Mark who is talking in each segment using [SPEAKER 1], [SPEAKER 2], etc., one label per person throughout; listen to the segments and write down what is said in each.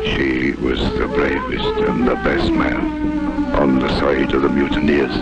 [SPEAKER 1] She was the bravest and the best man on the side of the mutineers.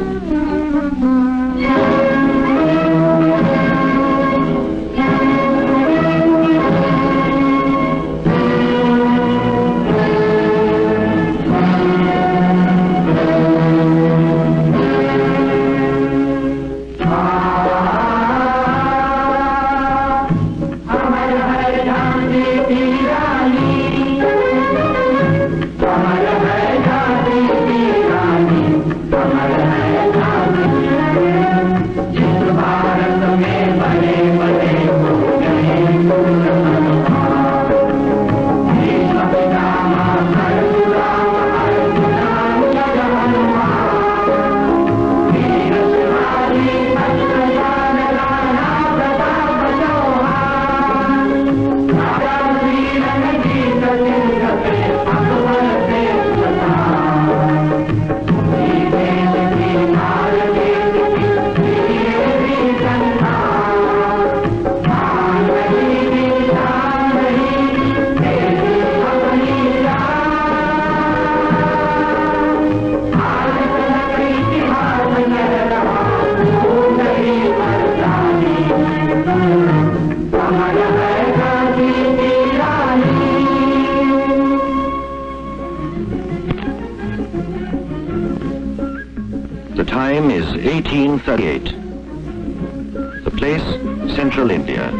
[SPEAKER 2] The time is 1838. The place, Central India.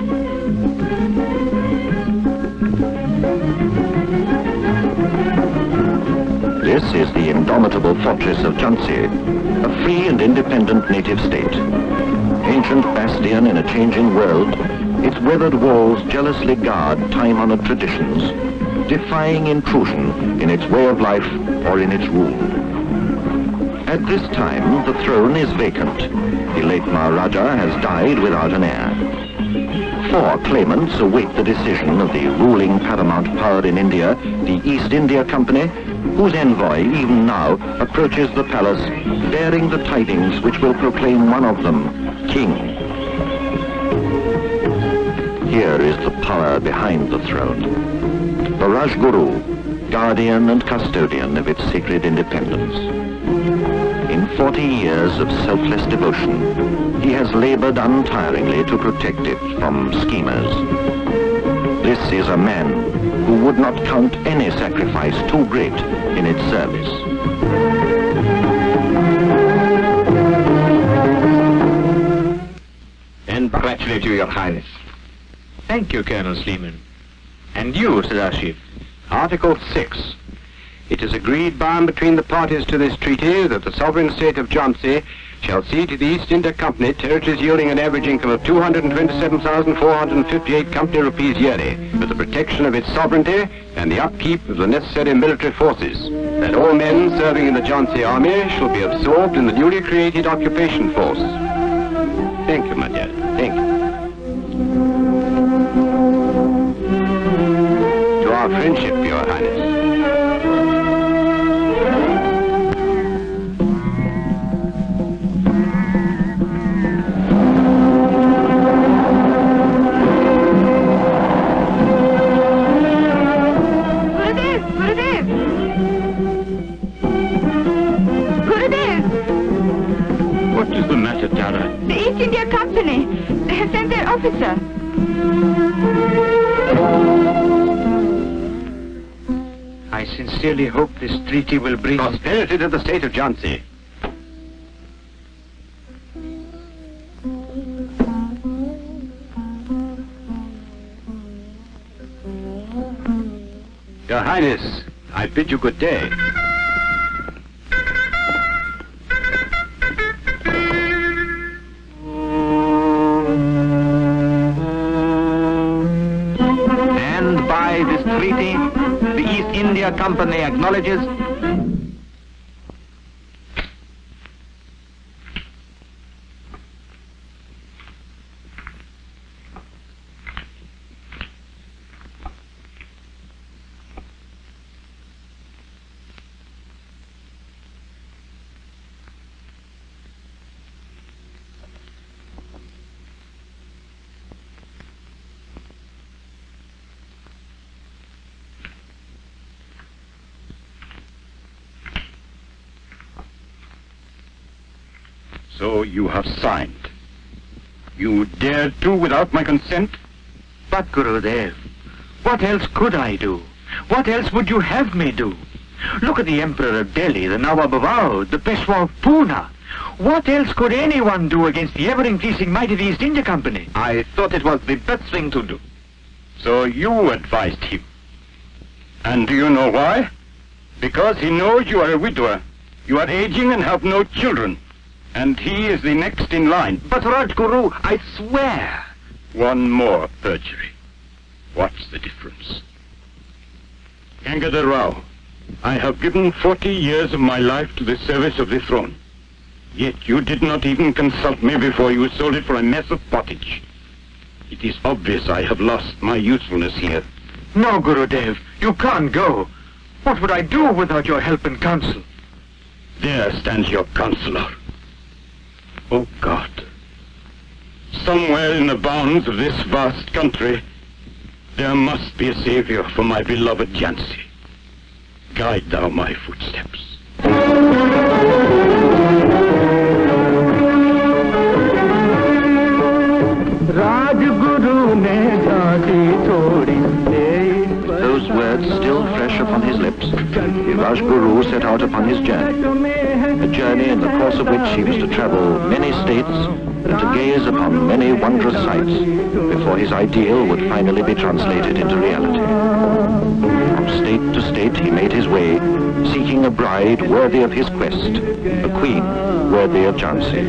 [SPEAKER 2] This is the indomitable fortress of Jhansi, a free and independent native state. Ancient bastion in a changing world, its weathered walls jealously guard time-honored traditions, defying intrusion in its way of life or in its rule. At this time, the throne is vacant. The late Maharaja has died without an heir. 4 claimants await the decision of the ruling paramount power in India, the East India Company, whose envoy, even now, approaches the palace, bearing the tidings which will proclaim one of them king. Here is the power behind the throne. The Rajguru, guardian and custodian of its sacred independence. In 40 years of selfless devotion, he has labored untiringly to protect it from schemers. This is a man who would not count any sacrifice too great in its service.
[SPEAKER 3] And congratulate you, Your Highness.
[SPEAKER 4] Thank you, Colonel Sleeman. And you, Sadashif.
[SPEAKER 3] Article 6. It is agreed by and between the parties to this treaty that the sovereign state of Jhansi shall cede to the East India Company territories yielding an average income of 227,458 company rupees yearly, with the protection of its sovereignty and the upkeep of the necessary military forces. That all men serving in the Jhansi army shall be absorbed in the newly created occupation force. Thank you, my dear. Thank you. To our friendship, Your Highness.
[SPEAKER 5] The East India Company. They have sent their officer.
[SPEAKER 4] I sincerely hope this treaty will bring
[SPEAKER 3] prosperity to the state of Jhansi. Your Highness, I bid you good day.
[SPEAKER 2] Treaty, the East India Company acknowledges
[SPEAKER 6] So you have signed. You dared to without my consent?
[SPEAKER 4] But Gurudev, what else could I do? What else would you have me do? Look at the Emperor of Delhi, the Nawab of Oudh, the Peshwa of Poona. What else could anyone do against the ever-increasing might of the East India Company?
[SPEAKER 6] I thought it was the best thing to do. So you advised him. And do you know why? Because he knows you are a widower. You are aging and have no children. And he is the next in line.
[SPEAKER 4] But Rajguru, I swear.
[SPEAKER 6] One more perjury. What's the difference? Gangadhar Rao, I have given 40 years of my life to the service of the throne. Yet you did not even consult me before you sold it for a mess of pottage. It is obvious I have lost my usefulness here.
[SPEAKER 4] No, Gurudev, you can't go. What would I do without your help and counsel?
[SPEAKER 6] There stands your counselor. Oh God. Somewhere in the bounds of this vast country, there must be a savior for my beloved Jhansi. Guide thou my footsteps.
[SPEAKER 2] With those words still fresh upon his lips, the Rajguru set out upon his journey. A journey in the course of which he was to travel many states and to gaze upon many wondrous sights before his ideal would finally be translated into reality. From state to state he made his way, seeking a bride worthy of his quest, a queen worthy of Jhansi.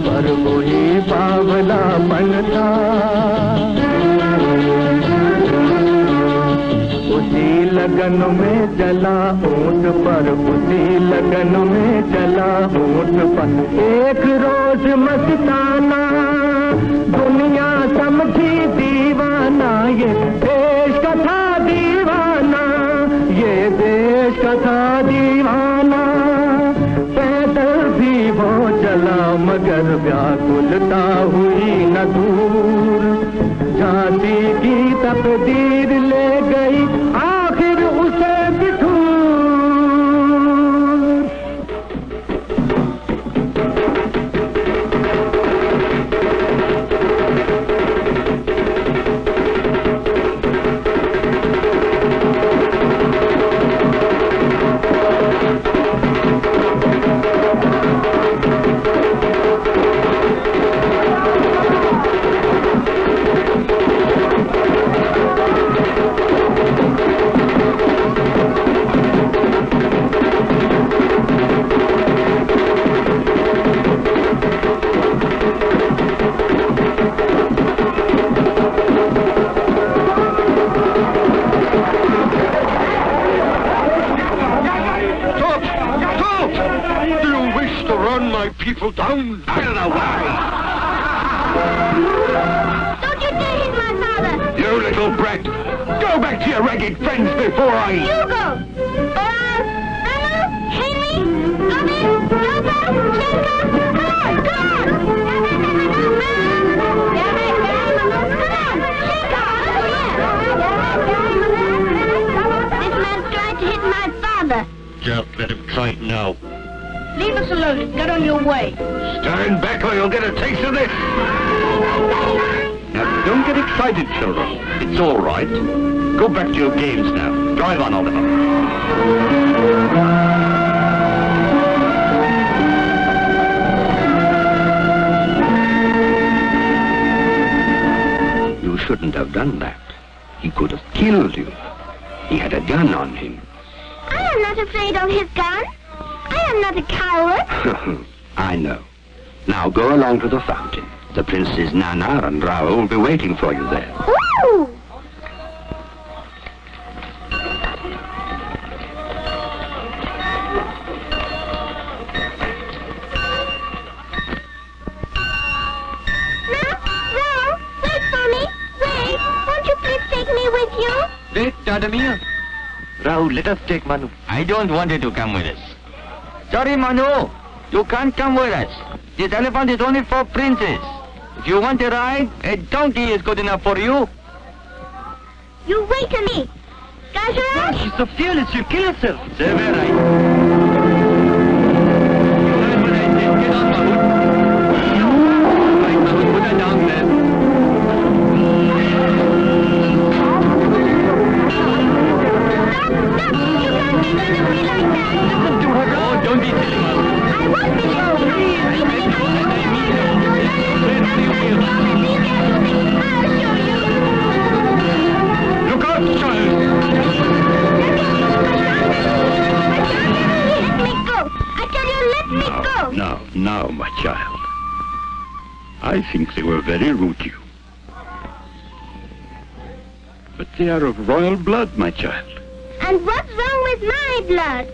[SPEAKER 7] पर वही बावलापन था उसी लगन में जला ऊंट पर उसी लगन में जला ऊंट पर एक रोज मस्ताना दुनिया समझी दीवाना ये देश का था दीवाना ये देश का था दीवाना वो चला मगर व्याकुलता हुई न दूर झांसी की तकदीर ले गई आखिर उसे Bithoor
[SPEAKER 6] People down out of the way!
[SPEAKER 5] Don't you dare hit my father!
[SPEAKER 6] You little brat! Go back to your ragged friends before I...
[SPEAKER 5] You go! Manu, Henry, Rani, Mehtab, come on! This man's trying to hit my father.
[SPEAKER 6] Don't let him try it now.
[SPEAKER 5] Leave us alone. Get on your way.
[SPEAKER 6] Stand back or you'll get a taste of this. Now, don't get excited, children. It's all right. Go back to your games now. Drive on, Oliver. You shouldn't have done that. He could have killed you. He had a gun on him.
[SPEAKER 5] I am not afraid of his gun. I am not a coward.
[SPEAKER 6] I know. Now go along to the fountain. The Princes Nana and Rao will be waiting for you there.
[SPEAKER 5] Ooh! No, Rao, wait for me. Wait.
[SPEAKER 4] start a meal. Rahul, let us take Manu. I don't want you to come with us. Sorry, Manu. You can't come with us. This elephant is only for princes. If you want a ride, a donkey is good enough for you.
[SPEAKER 5] You wait a minute. Gajraj?
[SPEAKER 4] She's so fearless, she'll kill herself. Say very right. Get on, Mahmoud. Right, Mahmoud, put her down there.
[SPEAKER 5] Stop! You can't be going away like that.
[SPEAKER 4] Listen to her. Oh, don't be silly, Mahmoud.
[SPEAKER 5] I won't be left behind.
[SPEAKER 6] Look out, child!
[SPEAKER 5] Let me go. I tell you, let me go.
[SPEAKER 6] Now, my child. I think they were very rude to you. But they are of royal blood, my child.
[SPEAKER 5] And what's wrong with my blood?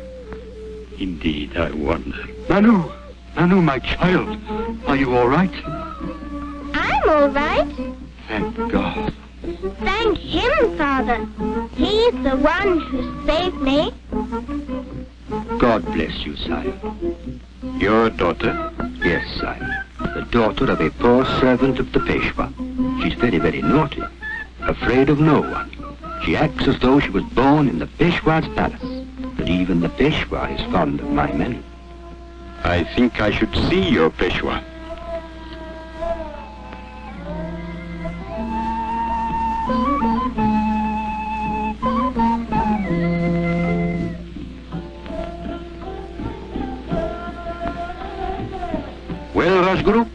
[SPEAKER 6] Indeed, I wonder.
[SPEAKER 4] Manu, my child. Are you all right?
[SPEAKER 5] I'm all right.
[SPEAKER 4] Thank God.
[SPEAKER 5] Thank him, Father. He's the one who saved me.
[SPEAKER 8] God bless you, sire.
[SPEAKER 6] Your daughter?
[SPEAKER 8] Yes, sire. The daughter of a poor servant of the Peshwa. She's very, very naughty. Afraid of no one. She acts as though she was born in the Peshwa's palace. But even the Peshwa is fond of my Manu.
[SPEAKER 6] I think I should see your Peshwa.
[SPEAKER 2] Well, Rajguru,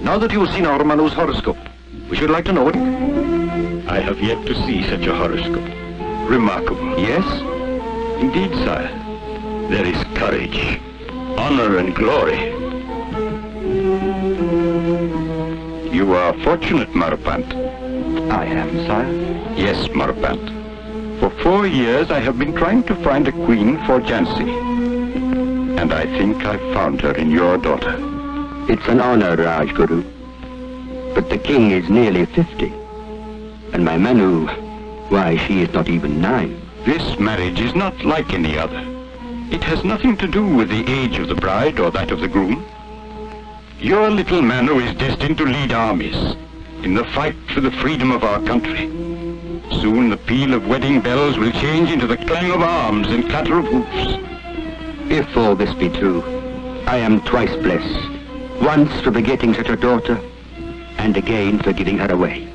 [SPEAKER 2] now that you've seen our Manu's horoscope, we should like to know it.
[SPEAKER 6] I have yet to see such a horoscope. Remarkable.
[SPEAKER 2] Yes?
[SPEAKER 6] Indeed, sire. There is courage, honor and glory. You are fortunate, Marpant.
[SPEAKER 8] I am, sire.
[SPEAKER 6] Yes, Marpant. For 4 years I have been trying to find a queen for Jhansi. And I think I've found her in your daughter.
[SPEAKER 8] It's an honor, Rajguru. But the king is nearly 50. And my Manu, why, she is not even 9.
[SPEAKER 6] This marriage is not like any other. It has nothing to do with the age of the bride or that of the groom. Your little Manu is destined to lead armies in the fight for the freedom of our country. Soon the peal of wedding bells will change into the clang of arms and clatter of hoofs.
[SPEAKER 8] If all this be true, I am twice blessed. Once for begetting such a daughter, and again for giving her away.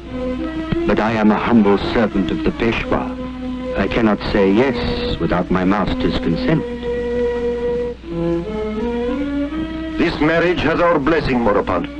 [SPEAKER 8] But I am a humble servant of the Peshwa. I cannot say yes without my master's consent.
[SPEAKER 2] This marriage has our blessing, Morapan.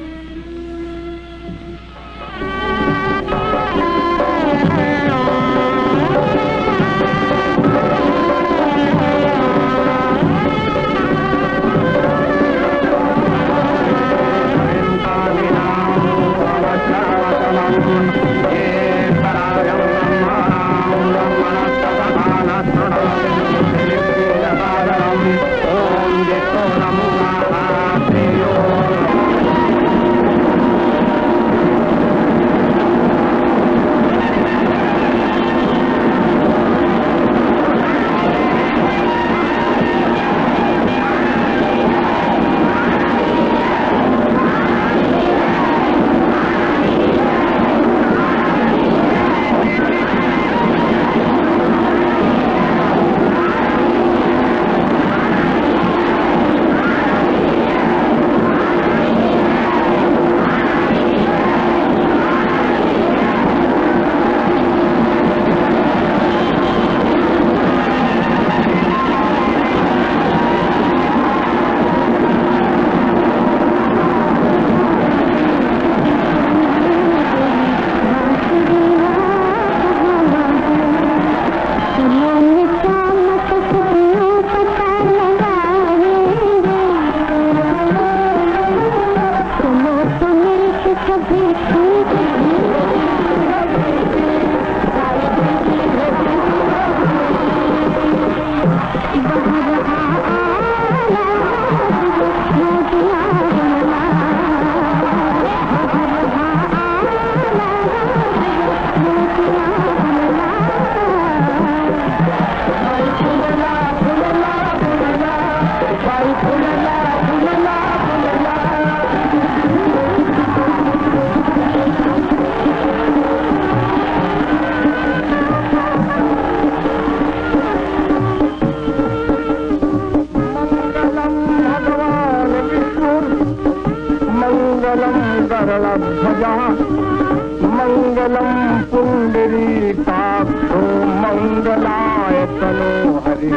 [SPEAKER 7] Mangalam पुंडरीकाक्षो मंगलाय तनोहरि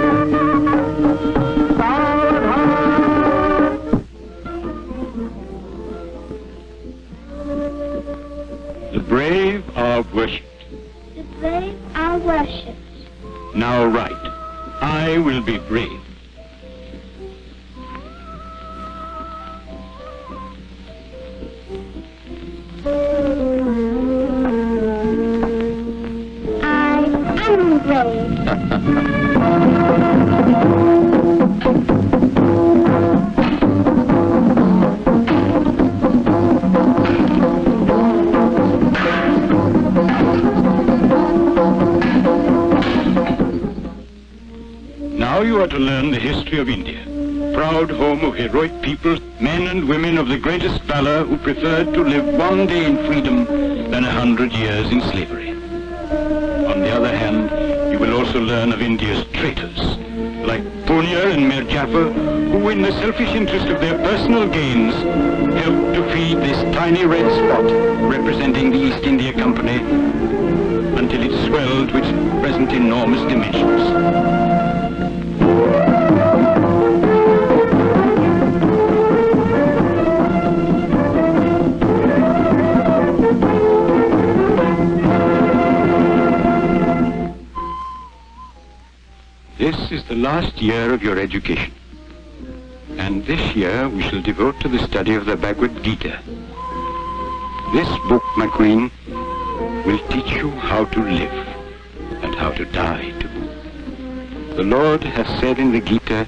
[SPEAKER 6] The brave are worshipped.
[SPEAKER 5] The brave are worshipped.
[SPEAKER 6] Now write, I will be brave.
[SPEAKER 5] I am brave.
[SPEAKER 6] Now you are to learn the history of India, proud home of heroic people, men and women of the greatest valor who preferred to live one day in freedom than 100 years in slavery. On the other hand, you will also learn of India's traitors, like Punya and Mir Jafar, who in the selfish interest of their personal gains helped to feed this tiny red spot representing the East India Company until it swelled to its present enormous dimensions. This is the last year of your education. And this year we shall devote to the study of the Bhagavad Gita. This book, my queen, will teach you how to live and how to die too. The Lord has said in the Gita,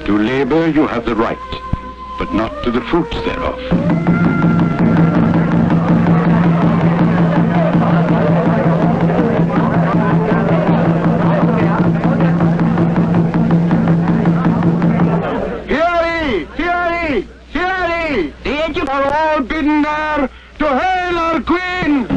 [SPEAKER 6] to labor you have the right, but not to the fruits thereof.
[SPEAKER 7] Are all bidden there to hail our queen!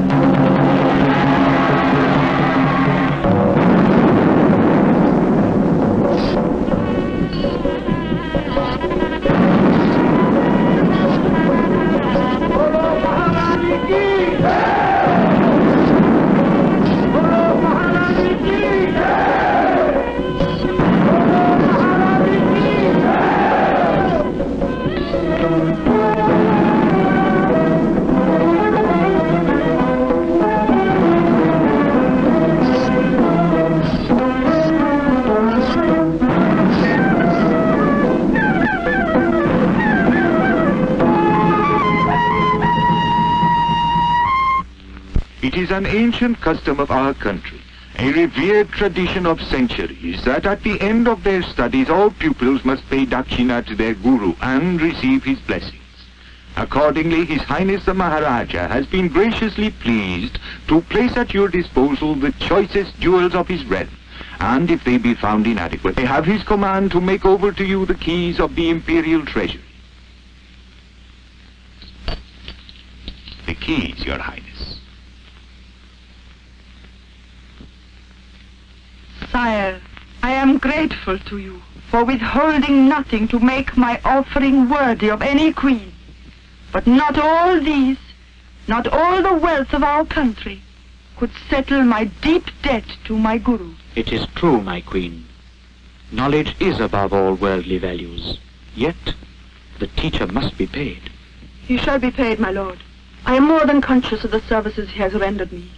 [SPEAKER 4] It is an ancient custom of our country, a revered tradition of centuries, that at the end of their studies all pupils must pay dakshina to their guru and receive his blessings. Accordingly, His Highness the Maharaja has been graciously pleased to place at your disposal the choicest jewels of his realm, and if they be found inadequate, I have his command to make over to you the keys of the imperial treasury. The keys, Your Highness.
[SPEAKER 9] Sire, I am grateful to you for withholding nothing to make my offering worthy of any queen. But not all these, not all the wealth of our country, could settle my deep debt to my guru.
[SPEAKER 8] It is true, my queen. Knowledge is above all worldly values. Yet, the teacher must be paid.
[SPEAKER 9] He shall be paid, my lord. I am more than conscious of the services he has rendered me.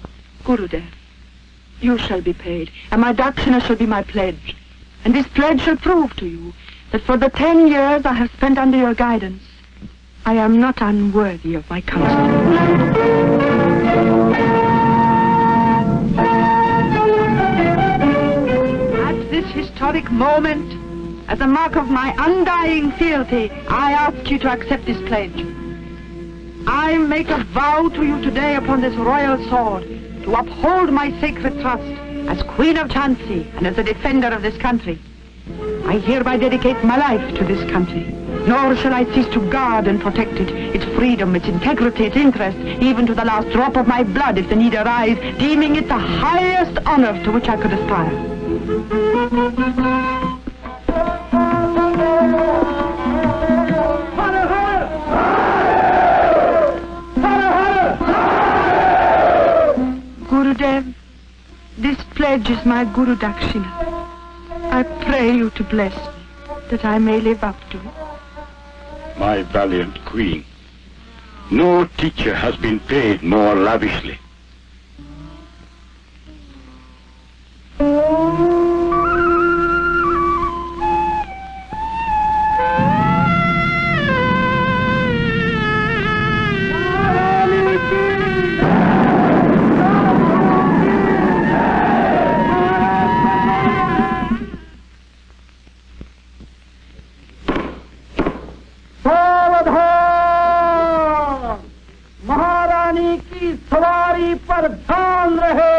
[SPEAKER 9] Gurudev, you shall be paid, and my dakshina shall be my pledge. And this pledge shall prove to you that for the 10 years I have spent under your guidance, I am not unworthy of my counsel. At this historic moment, as a mark of my undying fealty, I ask you to accept this pledge. I make a vow to you today upon this royal sword to uphold my sacred trust as Queen of Jhansi and as a defender of this country. I hereby dedicate my life to this country, nor shall I cease to guard and protect it, its freedom, its integrity, its interest, even to the last drop of my blood if the need arise, deeming it the highest honor to which I could aspire. Gurudev, this pledge is my Guru Dakshina. I pray you to bless me, that I may live up to it.
[SPEAKER 6] My valiant queen, no teacher has been paid more lavishly.
[SPEAKER 7] महारानी की सवारी पर ध्यान रहे।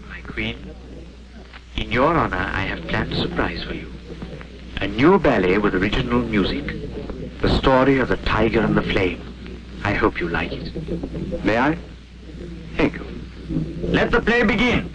[SPEAKER 4] My queen, in your honor, I have planned a surprise for you. A new ballet with original music. The story of the tiger and the flame. I hope you like it.
[SPEAKER 3] May I? Thank you.
[SPEAKER 4] Let the play begin.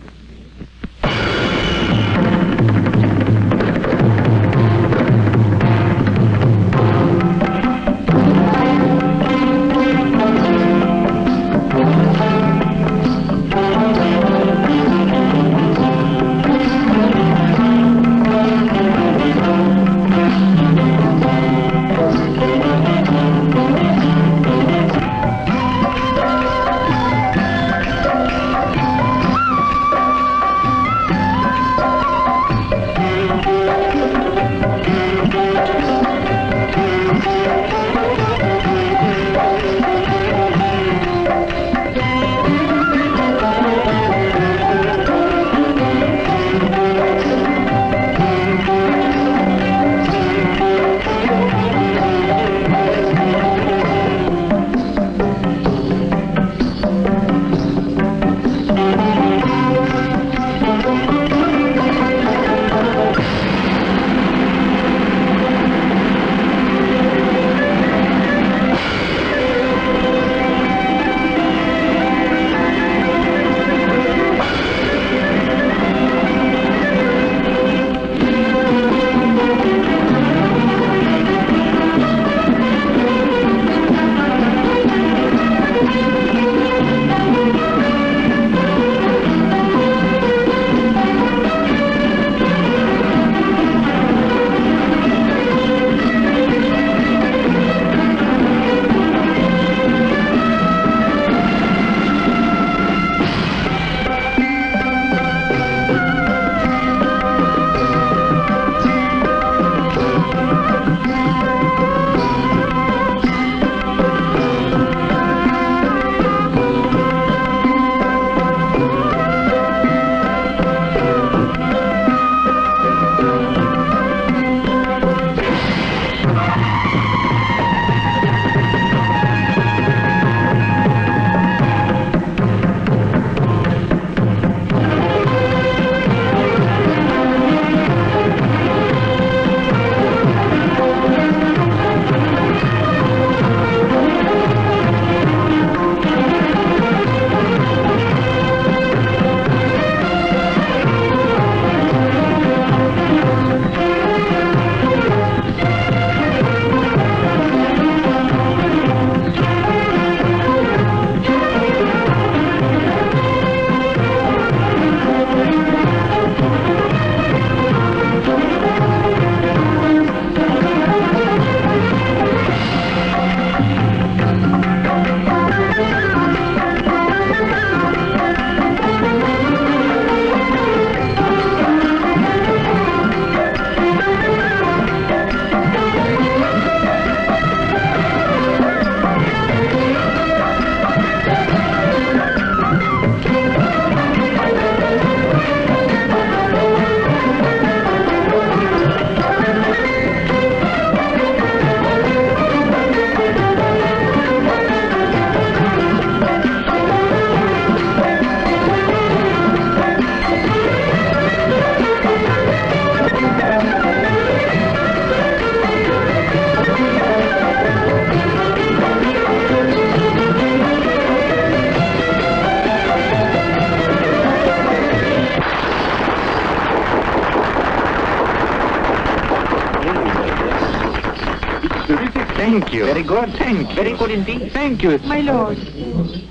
[SPEAKER 4] Thank you.
[SPEAKER 8] Very good.
[SPEAKER 4] Thank you.
[SPEAKER 8] Very good indeed.
[SPEAKER 4] Thank you.
[SPEAKER 9] My lord,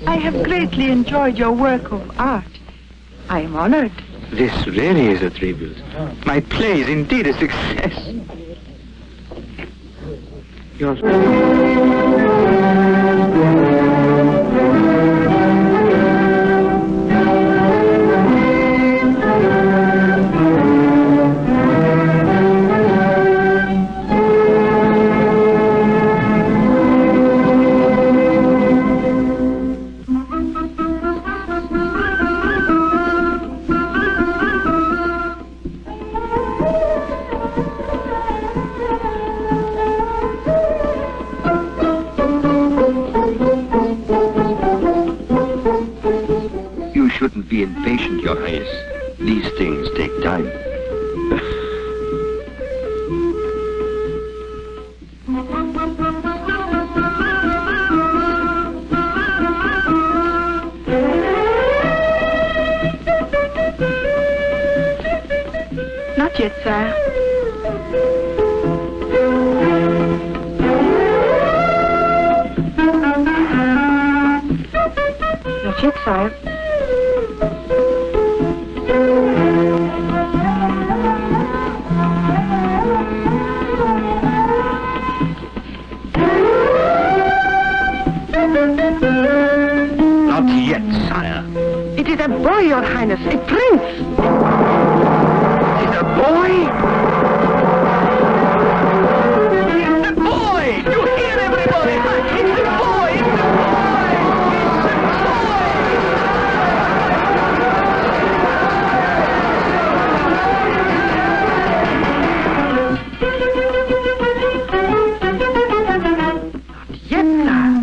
[SPEAKER 9] I have greatly enjoyed your work of art. I am honored.
[SPEAKER 4] This really is a tribute. My play is indeed a success. Yours.
[SPEAKER 8] You shouldn't be impatient, Your Highness. These things take time.
[SPEAKER 9] Not yet, sire. Not yet, sire.
[SPEAKER 4] Not yet, sire.
[SPEAKER 9] It is a boy, Your Highness, a prince.
[SPEAKER 4] It's a boy? It's a boy! You hear everybody? It's a boy! It's a boy!
[SPEAKER 9] Not yet, sire.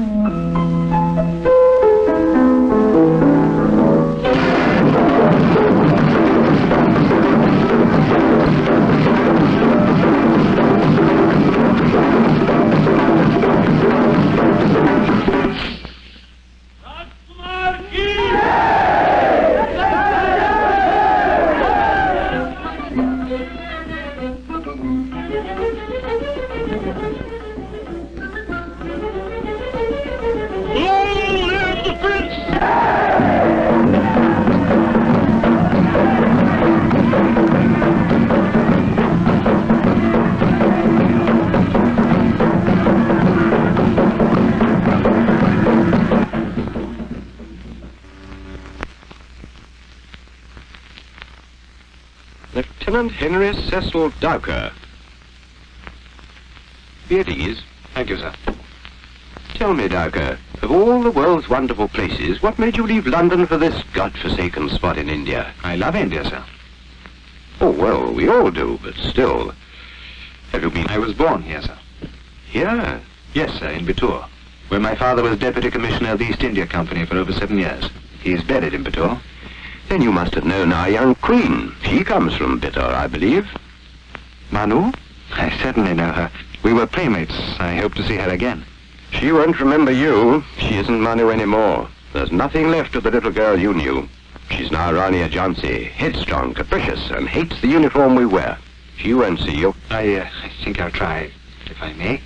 [SPEAKER 3] Lieutenant Henry Cecil Dowker. Be at ease.
[SPEAKER 6] Thank you, sir.
[SPEAKER 3] Tell me, Dowker, of all the world's wonderful places, what made you leave London for this godforsaken spot in India?
[SPEAKER 6] I love India, sir.
[SPEAKER 3] Oh, well, we all do, but still. Have you been...
[SPEAKER 6] I was born here, sir.
[SPEAKER 3] Here?
[SPEAKER 6] Yes, sir, in Bittur, where my father was Deputy Commissioner of the East India Company for over 7 years. He's buried in Bittur.
[SPEAKER 3] Then you must have known our young queen. She comes from Bittur, I believe.
[SPEAKER 6] Manu? I certainly know her. We were playmates. I hope to see her again.
[SPEAKER 3] She won't remember you. She isn't Manu anymore. There's nothing left of the little girl you knew. She's now Rani of Jhansi, headstrong, capricious, and hates the uniform we wear. She won't see you.
[SPEAKER 6] I think I'll try, if I may.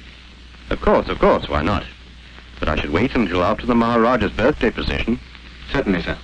[SPEAKER 3] Of course, why not? But I should wait until after the Maharaja's birthday procession.
[SPEAKER 6] Certainly, sir.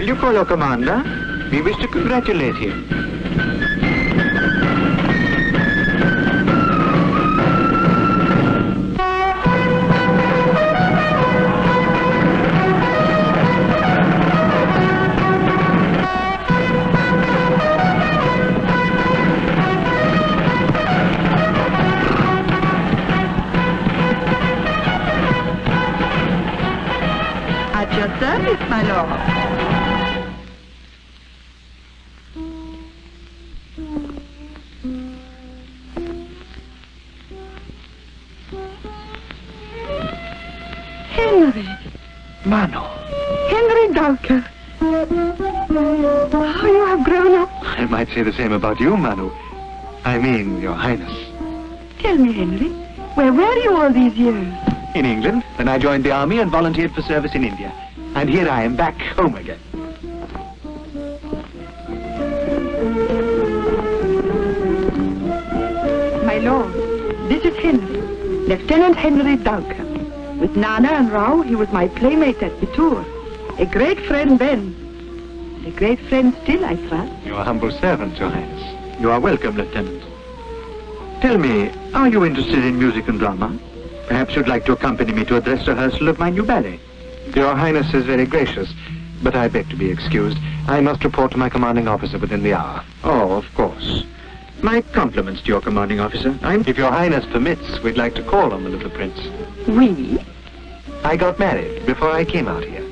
[SPEAKER 4] you call your commander? We wish to congratulate him.
[SPEAKER 9] At your service, my lord. Henry.
[SPEAKER 4] Manu.
[SPEAKER 9] Henry Dowker. How you have grown up.
[SPEAKER 4] I might say the same about you, Manu. I mean, Your Highness.
[SPEAKER 9] Tell me, Henry, where were you all these years?
[SPEAKER 4] In England, then I joined the army and volunteered for service in India. And here I am back home again.
[SPEAKER 9] My lord, this is Henry, Lieutenant Henry Dowker. With Nana and Rao, he was my playmate at the tour. A great friend then. A great friend still, I trust.
[SPEAKER 4] Your humble servant, Your Highness. You are welcome, Lieutenant. Tell me, are you interested in music and drama? Perhaps you'd like to accompany me to a dress rehearsal of my new ballet. Your Highness is very gracious, but I beg to be excused. I must report to my commanding officer within the hour. Oh, of course. My compliments to your commanding officer. If Your Highness permits, we'd like to call on the little prince.
[SPEAKER 9] We?
[SPEAKER 4] I got married before I came out here.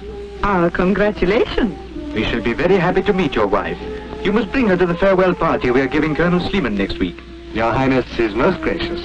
[SPEAKER 9] Our congratulations.
[SPEAKER 4] We shall be very happy to meet your wife. You must bring her to the farewell party we are giving Colonel Sleeman next week. Your Highness is most gracious.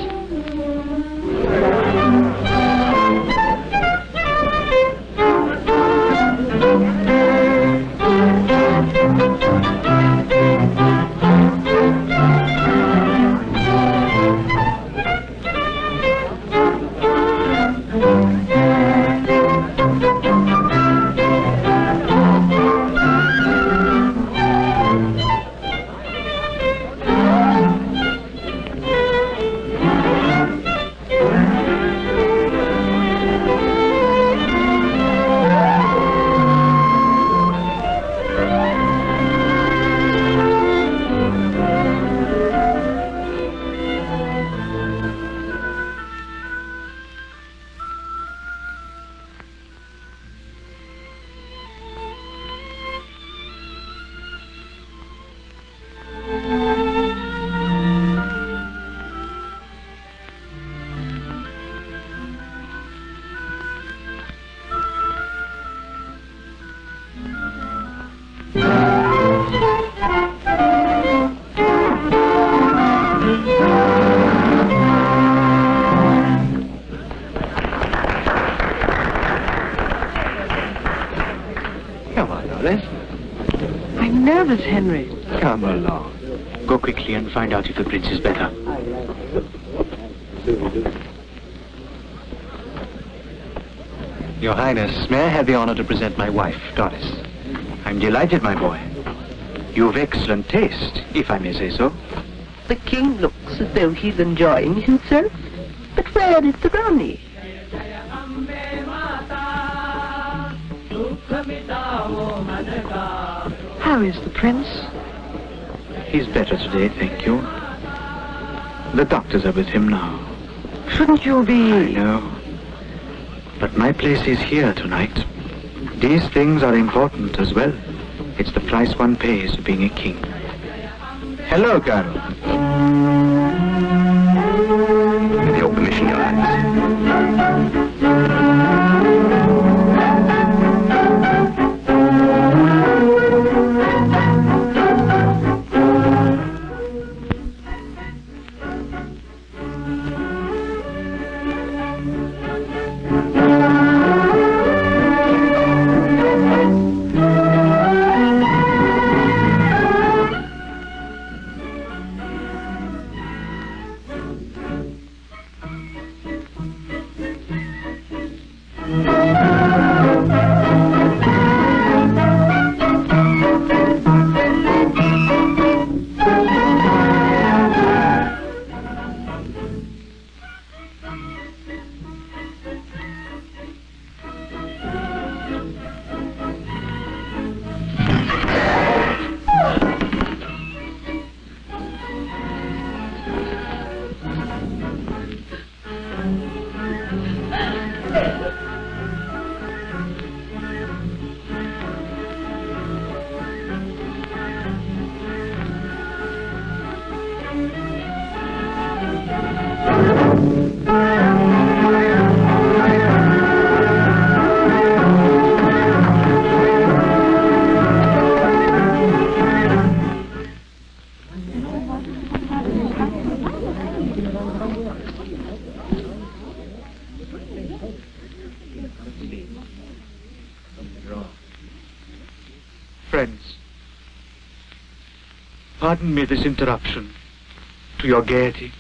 [SPEAKER 9] I'm nervous, Henry.
[SPEAKER 4] Come along. Go quickly and find out if the prince is better. Your Highness, may I have the honor to present my wife, Doris? I'm delighted, my boy. You've excellent taste, if I may say so.
[SPEAKER 10] The king looks as though he's enjoying himself. But where is the Rani?
[SPEAKER 9] How is the prince?
[SPEAKER 4] He's better today, thank you. The doctors are with him now.
[SPEAKER 9] Shouldn't you be...
[SPEAKER 4] I know. But my place is here tonight. These things are important as well. It's the price one pays for being a king. Hello, Colonel.
[SPEAKER 3] With your permission, Your Highness.
[SPEAKER 4] Friends, pardon me this interruption to your gaiety.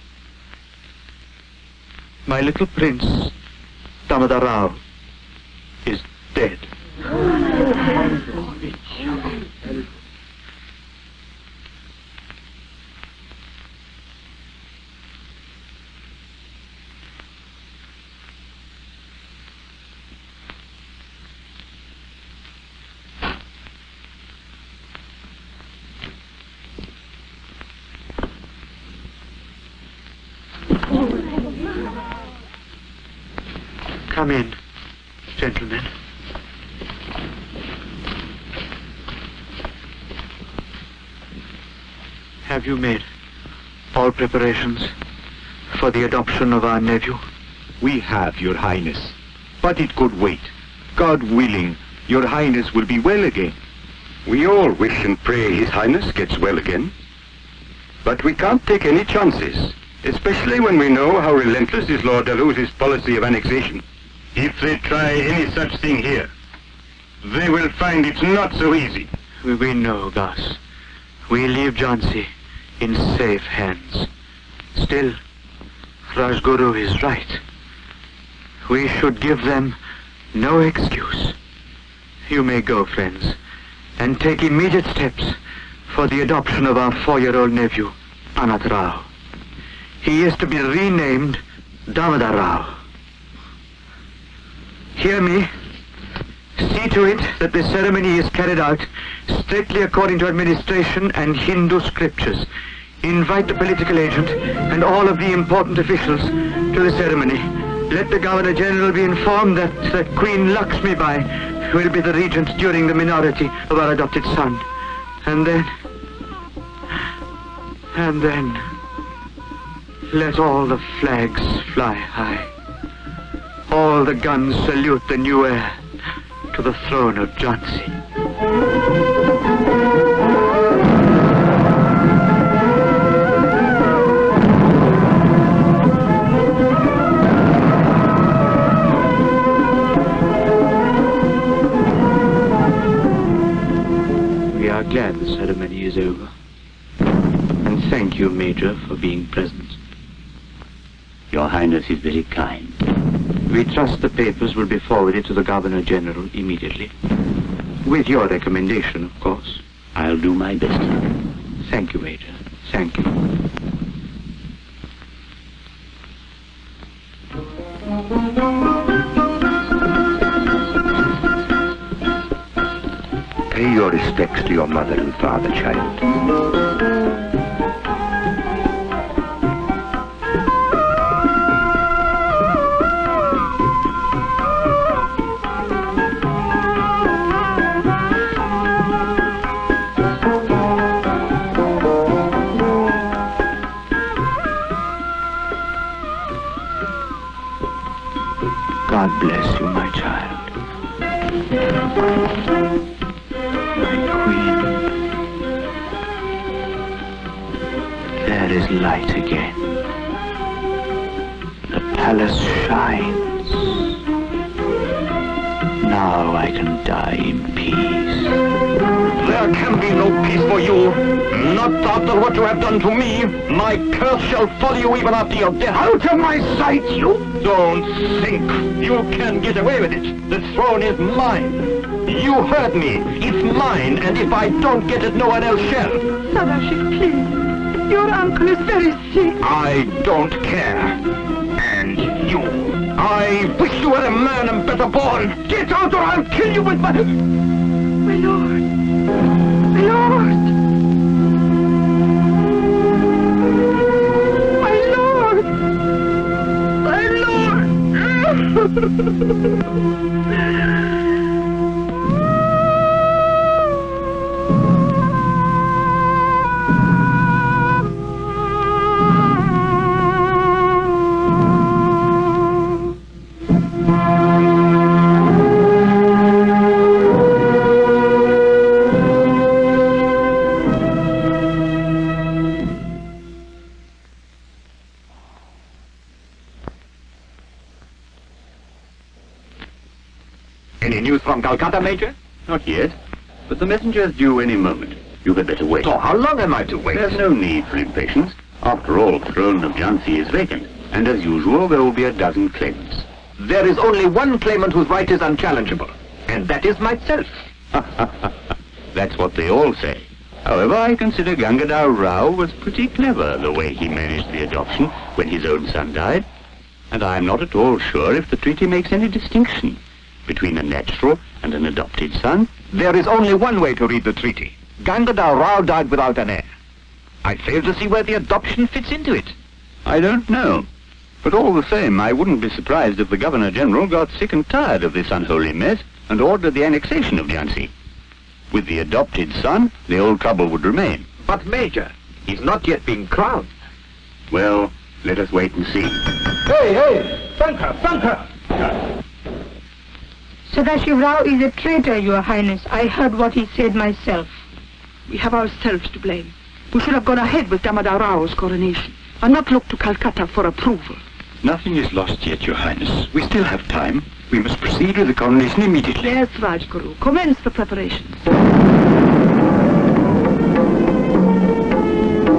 [SPEAKER 4] My little prince, Damodar Rao, is dead. Come in, gentlemen. Have you made all preparations for the adoption of our nephew?
[SPEAKER 11] We have, Your Highness. But it could wait. God willing, Your Highness will be well again.
[SPEAKER 3] We all wish and pray His Highness gets well again. But we can't take any chances, especially when we know how relentless is Lord Ulhas' policy of annexation.
[SPEAKER 6] If they try any such thing here, they will find it's not so easy.
[SPEAKER 4] We know, boss. We leave Jhansi in safe hands. Still, Rajguru is right. We should give them no excuse. You may go, friends, and take immediate steps for the adoption of our 4-year-old nephew, Anat Rao. He is to be renamed Damodar Rao. Hear me. See to it that the ceremony is carried out strictly according to administration and Hindu scriptures. Invite the political agent and all of the important officials to the ceremony. Let the Governor General be informed that Queen Lakshmibai will be the regent during the minority of our adopted son. And then, let all the flags fly high. All the guns salute the new heir to the throne of Jansy. We are glad the ceremony is over. And thank you, Major, for being present.
[SPEAKER 8] Your Highness is very kind.
[SPEAKER 4] We trust the papers will be forwarded to the Governor General immediately. With your recommendation, of course.
[SPEAKER 8] I'll do my best.
[SPEAKER 4] Thank you, Major. Thank you.
[SPEAKER 11] Pay your respects to your mother and father, child.
[SPEAKER 4] God bless you, my child. My queen. There is light again. The palace shines. Now I can die in peace.
[SPEAKER 3] There can be no peace for you. Not after what you have done to me. My curse shall follow you even after your death. Out of my sight, you! Don't think you can get away with it. The throne is mine. You heard me. It's mine, and if I don't get it, no one else shall.
[SPEAKER 9] Sarashik, please. Your uncle is very sick.
[SPEAKER 3] I don't care. And you. I wish you were a man and better born. Get out or I'll kill you with my...
[SPEAKER 9] My lord. My lord.
[SPEAKER 3] Any news from Calcutta, Major? Not yet.
[SPEAKER 6] but the messenger is due any moment. You had better wait.
[SPEAKER 4] Oh, how long am I to wait?
[SPEAKER 6] There's no need for impatience. After all, the throne of Jhansi is vacant, and as usual, there will be a dozen claimants.
[SPEAKER 4] There is only one claimant whose right is unchallengeable, and that is myself.
[SPEAKER 6] That's what they all say. However, I consider Gangadhar Rao was pretty clever the way he managed the adoption when his own son died. And I am not at all sure if the treaty makes any distinction between a natural and an adopted son.
[SPEAKER 4] There is only one way to read the treaty. Gangadhar Rao died without an heir. I fail to see where the adoption fits into it.
[SPEAKER 6] I don't know. But all the same, I wouldn't be surprised if the Governor-General got sick and tired of this unholy mess and ordered the annexation of Jhansi. With the adopted son, the old trouble would remain.
[SPEAKER 4] But, Major, he's not yet been crowned.
[SPEAKER 6] Well, let us wait and see.
[SPEAKER 7] Hey! Funka!
[SPEAKER 12] Sadashiv Rao is a traitor, Your Highness. I heard what he said myself.
[SPEAKER 9] We have ourselves to blame. We should have gone ahead with Damodar Rao's coronation and not look to Calcutta for approval.
[SPEAKER 11] Nothing is lost yet, Your Highness. We still have time. We must proceed with the coronation immediately.
[SPEAKER 9] Yes, Rajguru. Commence the preparations.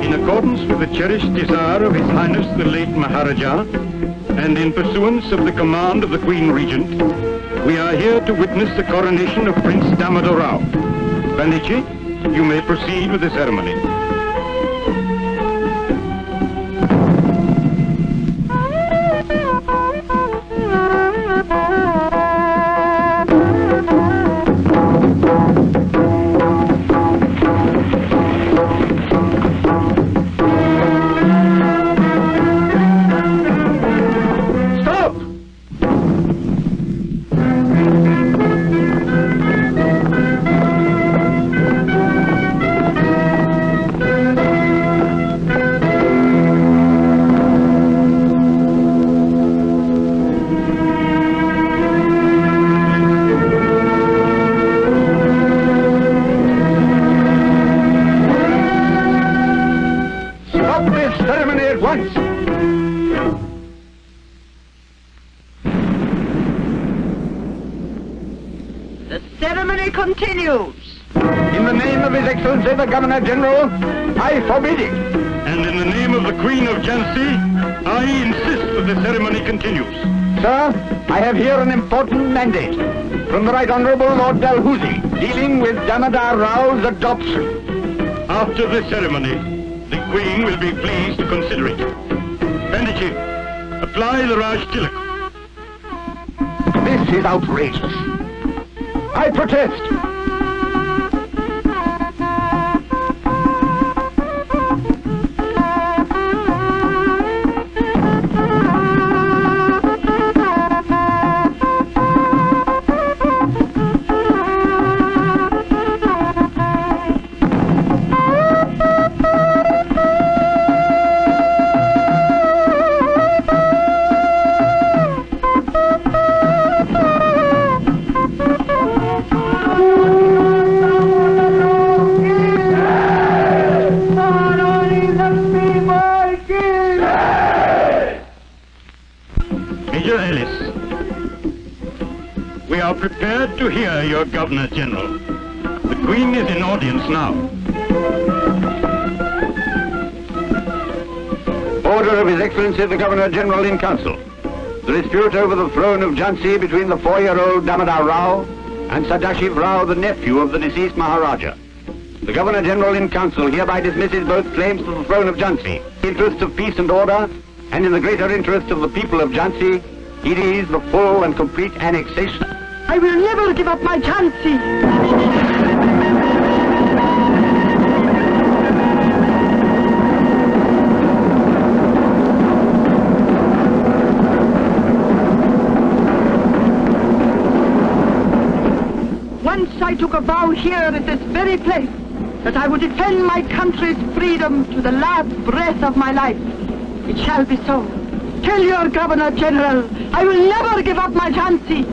[SPEAKER 6] In accordance with the cherished desire of His Highness the late Maharaja, and in pursuance of the command of the Queen Regent, we are here to witness the coronation of Prince Damodar Rao. Panditji, you may proceed with the ceremony.
[SPEAKER 9] Continues.
[SPEAKER 7] In the name of His Excellency the Governor-General, I forbid it.
[SPEAKER 6] And in the name of the Queen of Jansy, I insist that the ceremony continues.
[SPEAKER 7] Sir, I have here an important mandate from the Right Honourable Lord Dalhousie dealing with Damodar Rao's adoption.
[SPEAKER 6] After the ceremony, the Queen will be pleased to consider it. Panditji, apply the Raj Tilak.
[SPEAKER 7] This is outrageous. I protest.
[SPEAKER 6] Prepared to hear your Governor-General. The Queen is in audience now.
[SPEAKER 3] Order of His Excellency the Governor-General in Council. The dispute over the throne of Jhansi between the 4-year-old Damodar Rao and Sadashiv Rao, the nephew of the deceased Maharaja. The Governor-General in Council hereby dismisses both claims to the throne of Jhansi. In the interest of peace and order, and in the greater interest of the people of Jhansi, it is the full and complete annexation.
[SPEAKER 9] I will never give up my Jhansi. Once I took a vow here at this very place that I would defend my country's freedom to the last breath of my life. It shall be so. Tell your Governor-General, I will never give up my Jhansi.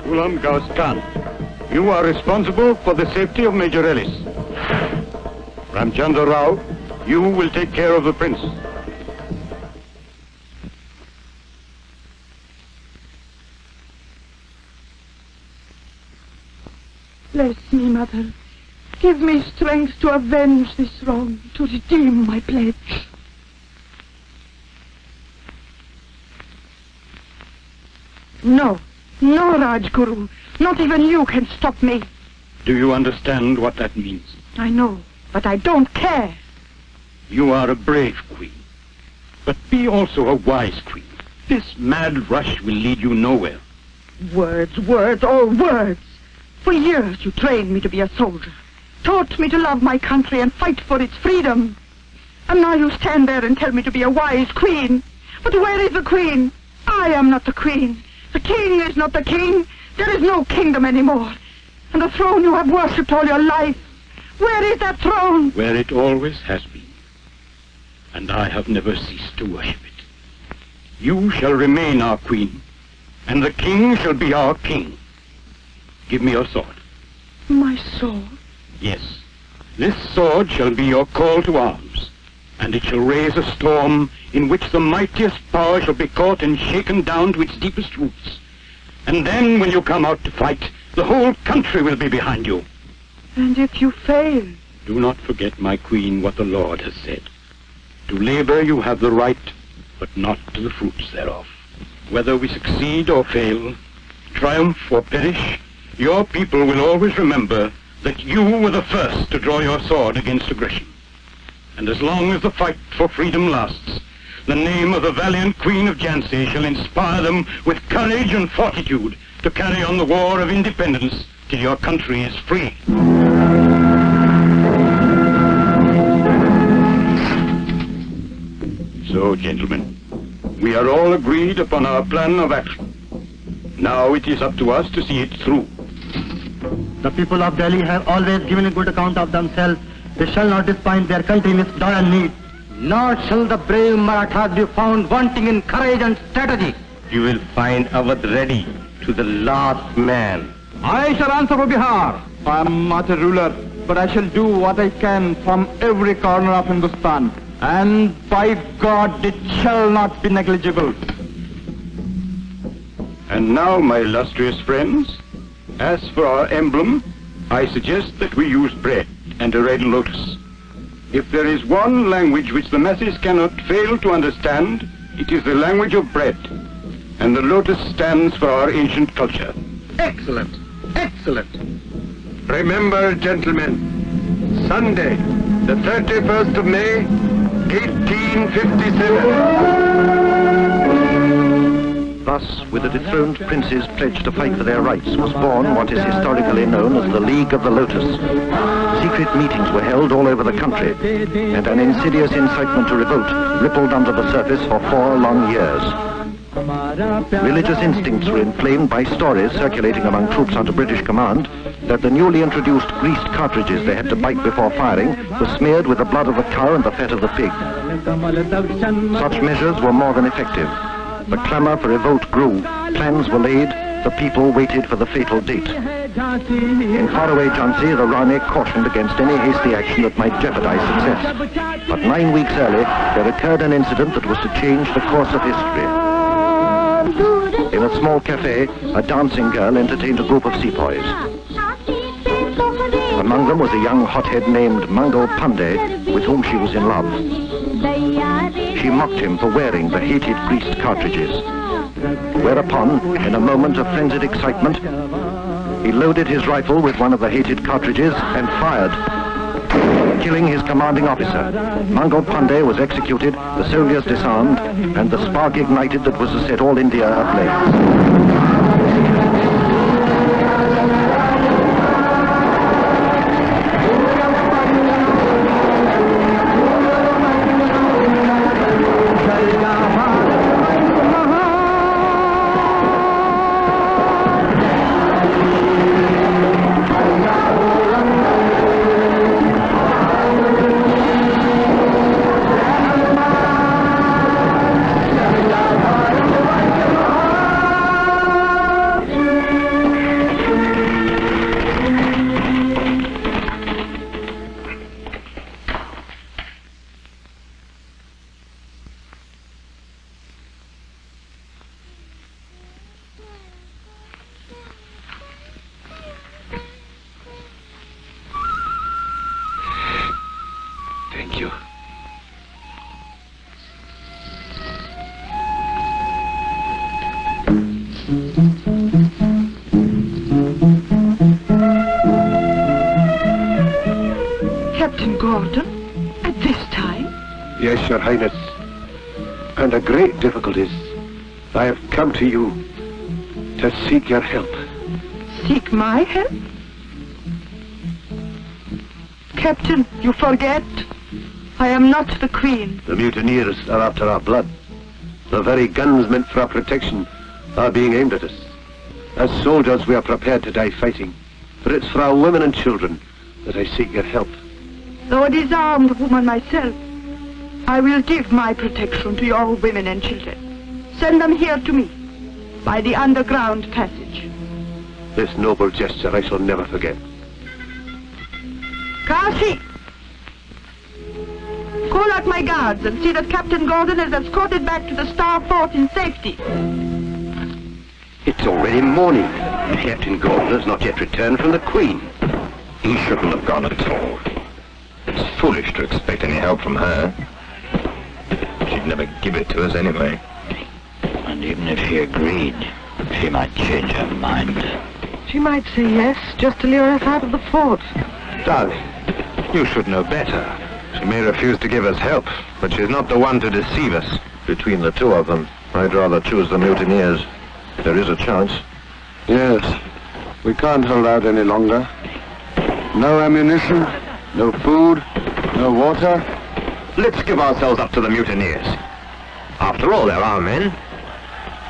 [SPEAKER 6] Ghulam Ghaus Khan, you are responsible for the safety of Major Ellis. Ramchandra Rao, you will take care of the prince.
[SPEAKER 9] Bless me, Mother. Give me strength to avenge this wrong, to redeem my pledge. No, Rajguru. Not even you can stop me.
[SPEAKER 6] Do you understand what that means?
[SPEAKER 9] I know, but I don't care.
[SPEAKER 6] You are a brave queen, but be also a wise queen. This mad rush will lead you nowhere.
[SPEAKER 9] Words, all words. For years you trained me to be a soldier, taught me to love my country and fight for its freedom. And now you stand there and tell me to be a wise queen. But where is the queen? I am not the queen. The king is not the king. There is no kingdom anymore. And the throne you have worshipped all your life, where is that throne?
[SPEAKER 6] Where it always has been. And I have never ceased to worship it. You shall remain our queen, and the king shall be our king. Give me your sword.
[SPEAKER 9] My sword?
[SPEAKER 6] Yes. This sword shall be your call to arms, and it shall raise a storm in which the mightiest power shall be caught and shaken down to its deepest roots. And then, when you come out to fight, the whole country will be behind you.
[SPEAKER 9] And if you fail?
[SPEAKER 6] Do not forget, my queen, what the Lord has said. To labor you have the right, but not to the fruits thereof. Whether we succeed or fail, triumph or perish, your people will always remember that you were the first to draw your sword against aggression. And as long as the fight for freedom lasts, the name of the valiant Queen of Jhansi shall inspire them with courage and fortitude to carry on the war of independence till your country is free. So, gentlemen, we are all agreed upon our plan of action. Now it is up to us to see it through.
[SPEAKER 13] The people of Delhi have always given a good account of themselves. They shall not disappoint their country in its dire need. Nor shall the brave Marathas be found wanting in courage and strategy.
[SPEAKER 7] You will find Awadh ready to the last man.
[SPEAKER 14] I shall answer for Bihar. I am not a ruler, but I shall do what I can from every corner of Hindustan. And by God, it shall not be negligible.
[SPEAKER 6] And now, my illustrious friends, as for our emblem, I suggest that we use bread and a red lotus. If there is one language which the masses cannot fail to understand, it is the language of bread. And the lotus stands for our ancient culture.
[SPEAKER 7] Excellent, excellent. Remember, gentlemen, Sunday, the 31st of May, 1857.
[SPEAKER 2] Thus, with the dethroned princes pledged to fight for their rights, was born what is historically known as the League of the Lotus. Secret meetings were held all over the country, and an insidious incitement to revolt rippled under the surface for 4 long years. Religious instincts were inflamed by stories circulating among troops under British command that the newly introduced greased cartridges they had to bite before firing were smeared with the blood of the cow and the fat of the pig. Such measures were more than effective. The clamor for revolt grew, plans were laid, the people waited for the fatal date. In faraway Jhansi, the Rani cautioned against any hasty action that might jeopardize success. But 9 weeks early, there occurred an incident that was to change the course of history. In a small cafe, a dancing girl entertained a group of sepoys. Among them was a young hothead named Mangal Pandey, with whom she was in love. She mocked him for wearing the hated greased cartridges. Whereupon, in a moment of frenzied excitement, he loaded his rifle with one of the hated cartridges and fired, killing his commanding officer. Mangal Pandey was executed, the soldiers disarmed, and the spark ignited that was to set all India ablaze.
[SPEAKER 9] Captain Gordon, at this time?
[SPEAKER 15] Yes, Your Highness. Under great difficulties, I have come to you to seek your help.
[SPEAKER 9] Seek my help? Captain, you forget. I am not the Queen.
[SPEAKER 15] The mutineers are after our blood. The very guns meant for our protection are being aimed at us. As soldiers, we are prepared to die fighting, but it's for our women and children that I seek your help.
[SPEAKER 9] Though a disarmed woman myself, I will give my protection to your women and children. Send them here to me, by the underground passage.
[SPEAKER 15] This noble gesture I shall never forget.
[SPEAKER 9] Kasi! Call out my guards and see that Captain Gordon is escorted back to the Star Fort in safety.
[SPEAKER 15] It's already morning. Captain Gordon has not yet returned from the Queen.
[SPEAKER 2] He shouldn't have gone at all. It's foolish to expect any help from her. She'd never give it to us anyway.
[SPEAKER 4] And even if she agreed, she might change her mind.
[SPEAKER 9] She might say yes, just to lure us out of the fort.
[SPEAKER 2] Darling, you should know better. She may refuse to give us help, but she's not the one to deceive us. Between the two of them, I'd rather choose the mutineers. There is a chance.
[SPEAKER 15] Yes, we can't hold out any longer. No ammunition, no food, no water.
[SPEAKER 2] Let's give ourselves up to the mutineers. After all, they're our men.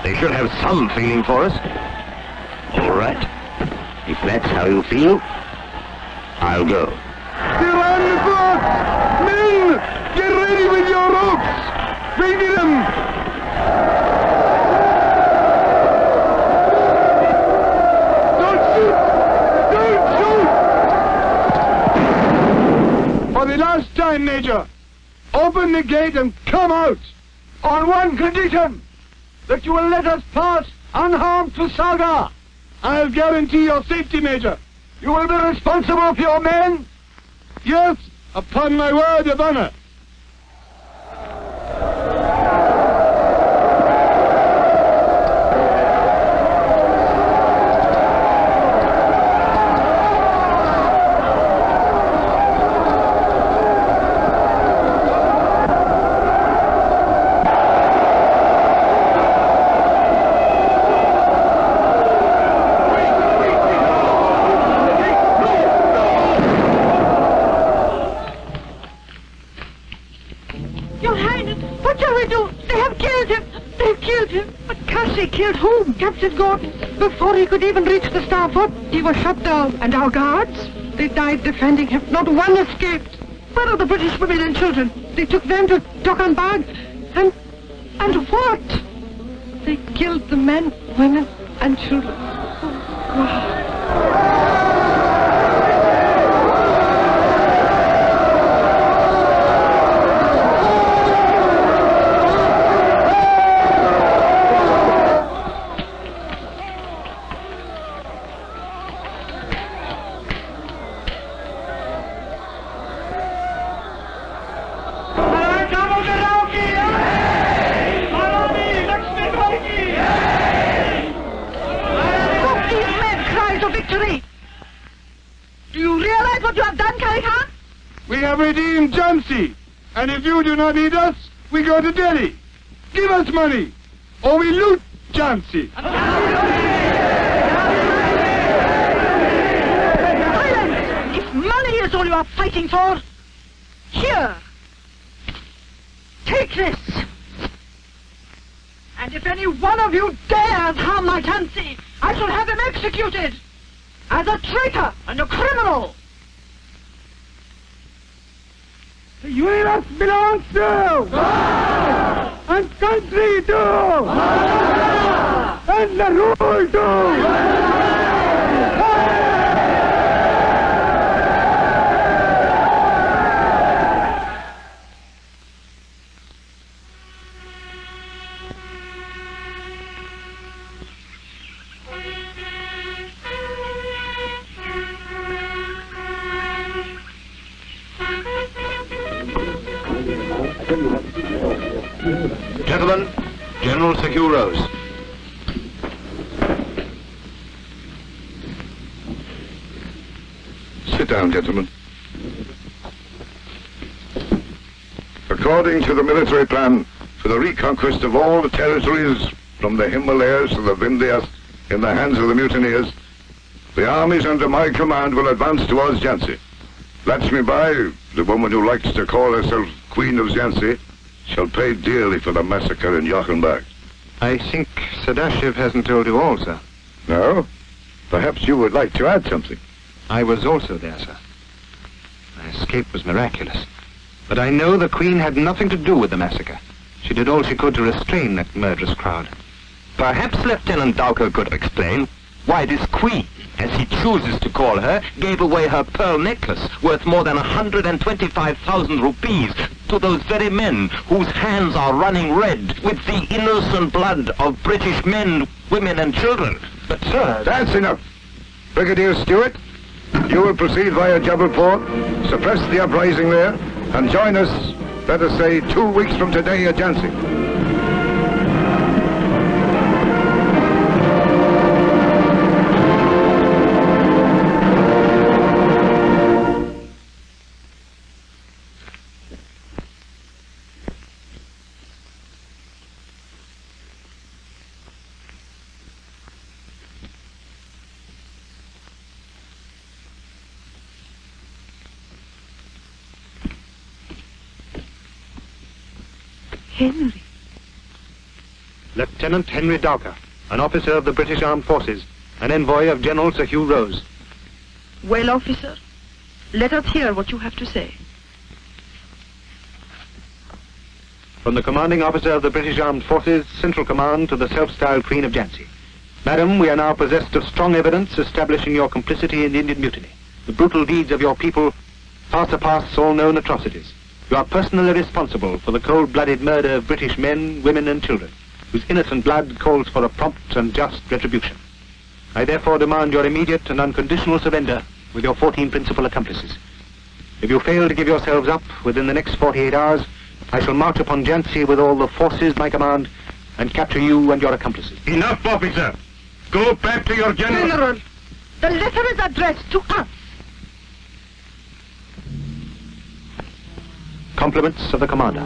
[SPEAKER 2] They should have some feeling for us.
[SPEAKER 4] All right. If that's how you feel, I'll go.
[SPEAKER 14] They're on the boat! Men! Get ready with your ropes! Bring them! Don't shoot! Don't shoot! For the last time, Major, open the gate and come out! On one condition, that you will let us pass unharmed to Saga. I'll guarantee your safety, Major. You will be responsible for your men? Yes, upon my word of honor.
[SPEAKER 9] Killed whom? Captain Gordon. Before he could even reach the Star Fort, he was shot down. And our guards? They died defending him. Not one escaped. Where are the British women and children? They took them to Tokanbag. And what? They killed the men, women, and children. Oh, God.
[SPEAKER 14] We have redeemed Jhansi, and if you do not need us, we go to Delhi. Give us money, or we loot Jhansi.
[SPEAKER 9] Silence! If money is all you are fighting for, here, take this. And if any one of you dares harm my Jhansi, I shall have him executed as a traitor and a criminal.
[SPEAKER 14] The universe belongs to God, and country to God, and the rule to God.
[SPEAKER 2] Gentlemen, General Securos.
[SPEAKER 1] Sit down, gentlemen. According to the military plan for the reconquest of all the territories from the Himalayas to the Vindhyas in the hands of the mutineers, the armies under my command will advance towards Jhansi. Lakshmibai, the woman who likes to call herself Queen of Jhansi, shall pay dearly for the massacre in Yochenbach.
[SPEAKER 11] I think Sadashiv hasn't told you all, sir.
[SPEAKER 1] No? Perhaps you would like to add something.
[SPEAKER 11] I was also there, sir. My escape was miraculous. But I know the Queen had nothing to do with the massacre. She did all she could to restrain that murderous crowd.
[SPEAKER 16] Perhaps Lieutenant Dowker could explain why this Queen, as he chooses to call her, gave away her pearl necklace worth more than 125,000 rupees to those very men whose hands are running red with the innocent blood of British men, women and children.
[SPEAKER 1] But sir, that's enough. Brigadier Stewart, you will proceed via Jabalpur, suppress the uprising there, and join us, let us say, 2 weeks from today at Jansy.
[SPEAKER 9] Henry.
[SPEAKER 11] Lieutenant Henry Dowker, an officer of the British Armed Forces, an envoy of General Sir Hugh Rose.
[SPEAKER 9] Well, officer, let us hear what you have to say.
[SPEAKER 11] From the commanding officer of the British Armed Forces, Central Command to the self-styled Queen of Jansy. Madam, we are now possessed of strong evidence establishing your complicity in the Indian Mutiny. The brutal deeds of your people far surpass all known atrocities. You are personally responsible for the cold-blooded murder of British men, women and children, whose innocent blood calls for a prompt and just retribution. I therefore demand your immediate and unconditional surrender with your 14 principal accomplices. If you fail to give yourselves up within the next 48 hours, I shall march upon Jansy with all the forces at my command and capture you and your accomplices.
[SPEAKER 6] Enough, officer! Go back to your general...
[SPEAKER 9] General, the letter is addressed to us.
[SPEAKER 11] Compliments of the commander.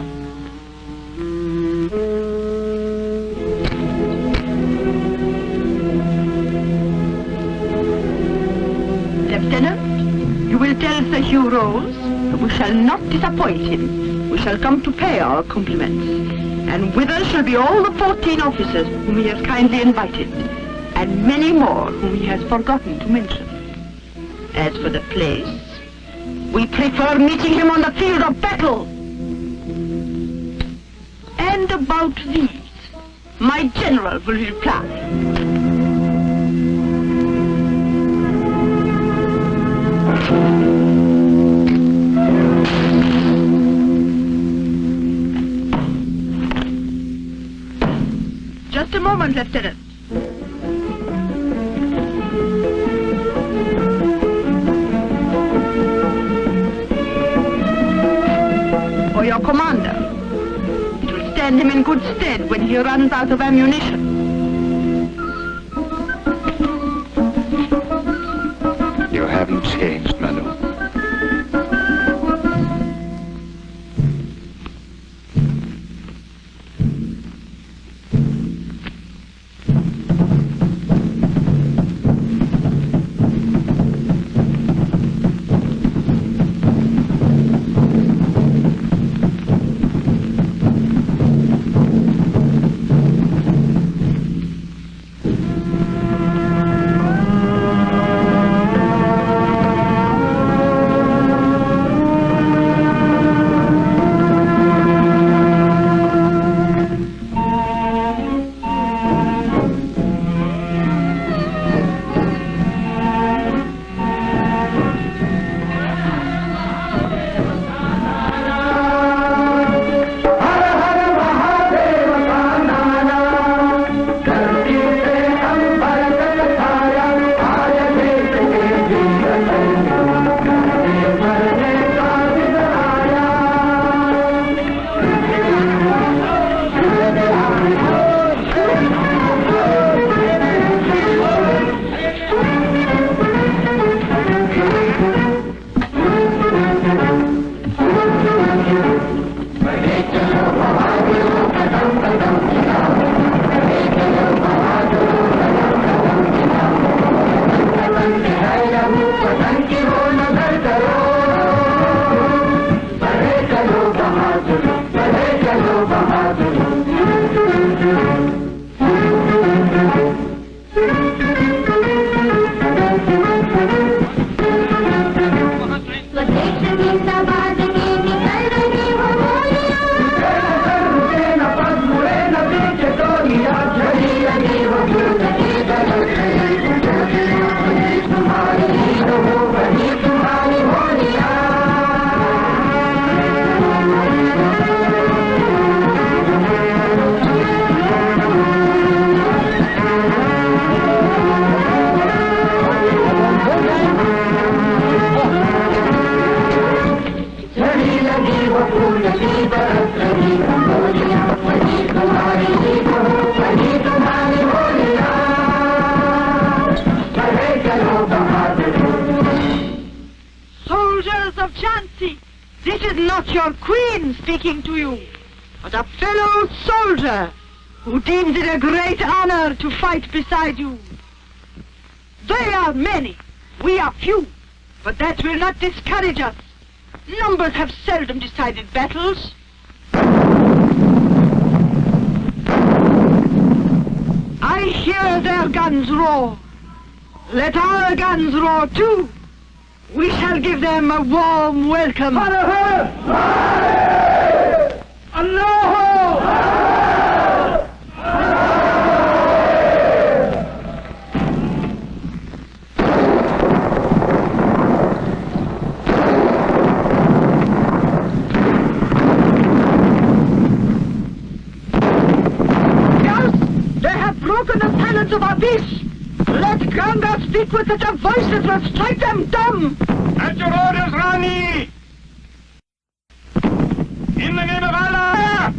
[SPEAKER 9] Lieutenant, you will tell Sir Hugh Rose that we shall not disappoint him. We shall come to pay our compliments. And with us shall be all the 14 officers whom he has kindly invited, and many more whom he has forgotten to mention. As for the place, we prefer meeting him on the field of battle. And about these, my general will reply. Just a moment, Lieutenant. For your commander. It will stand him in good stead when he runs out of ammunition.
[SPEAKER 11] You haven't changed, Manu.
[SPEAKER 9] This is not your queen speaking to you, but a fellow soldier who deems it a great honor to fight beside you. They are many, we are few, but that will not discourage us. Numbers have seldom decided battles. I hear their guns roar. Let our guns roar too. We shall give them a warm welcome. Broken the silence of our peace. Let Ganga speak with such a voice that will strike them dumb.
[SPEAKER 6] At your orders, Rani! In the name of Allah!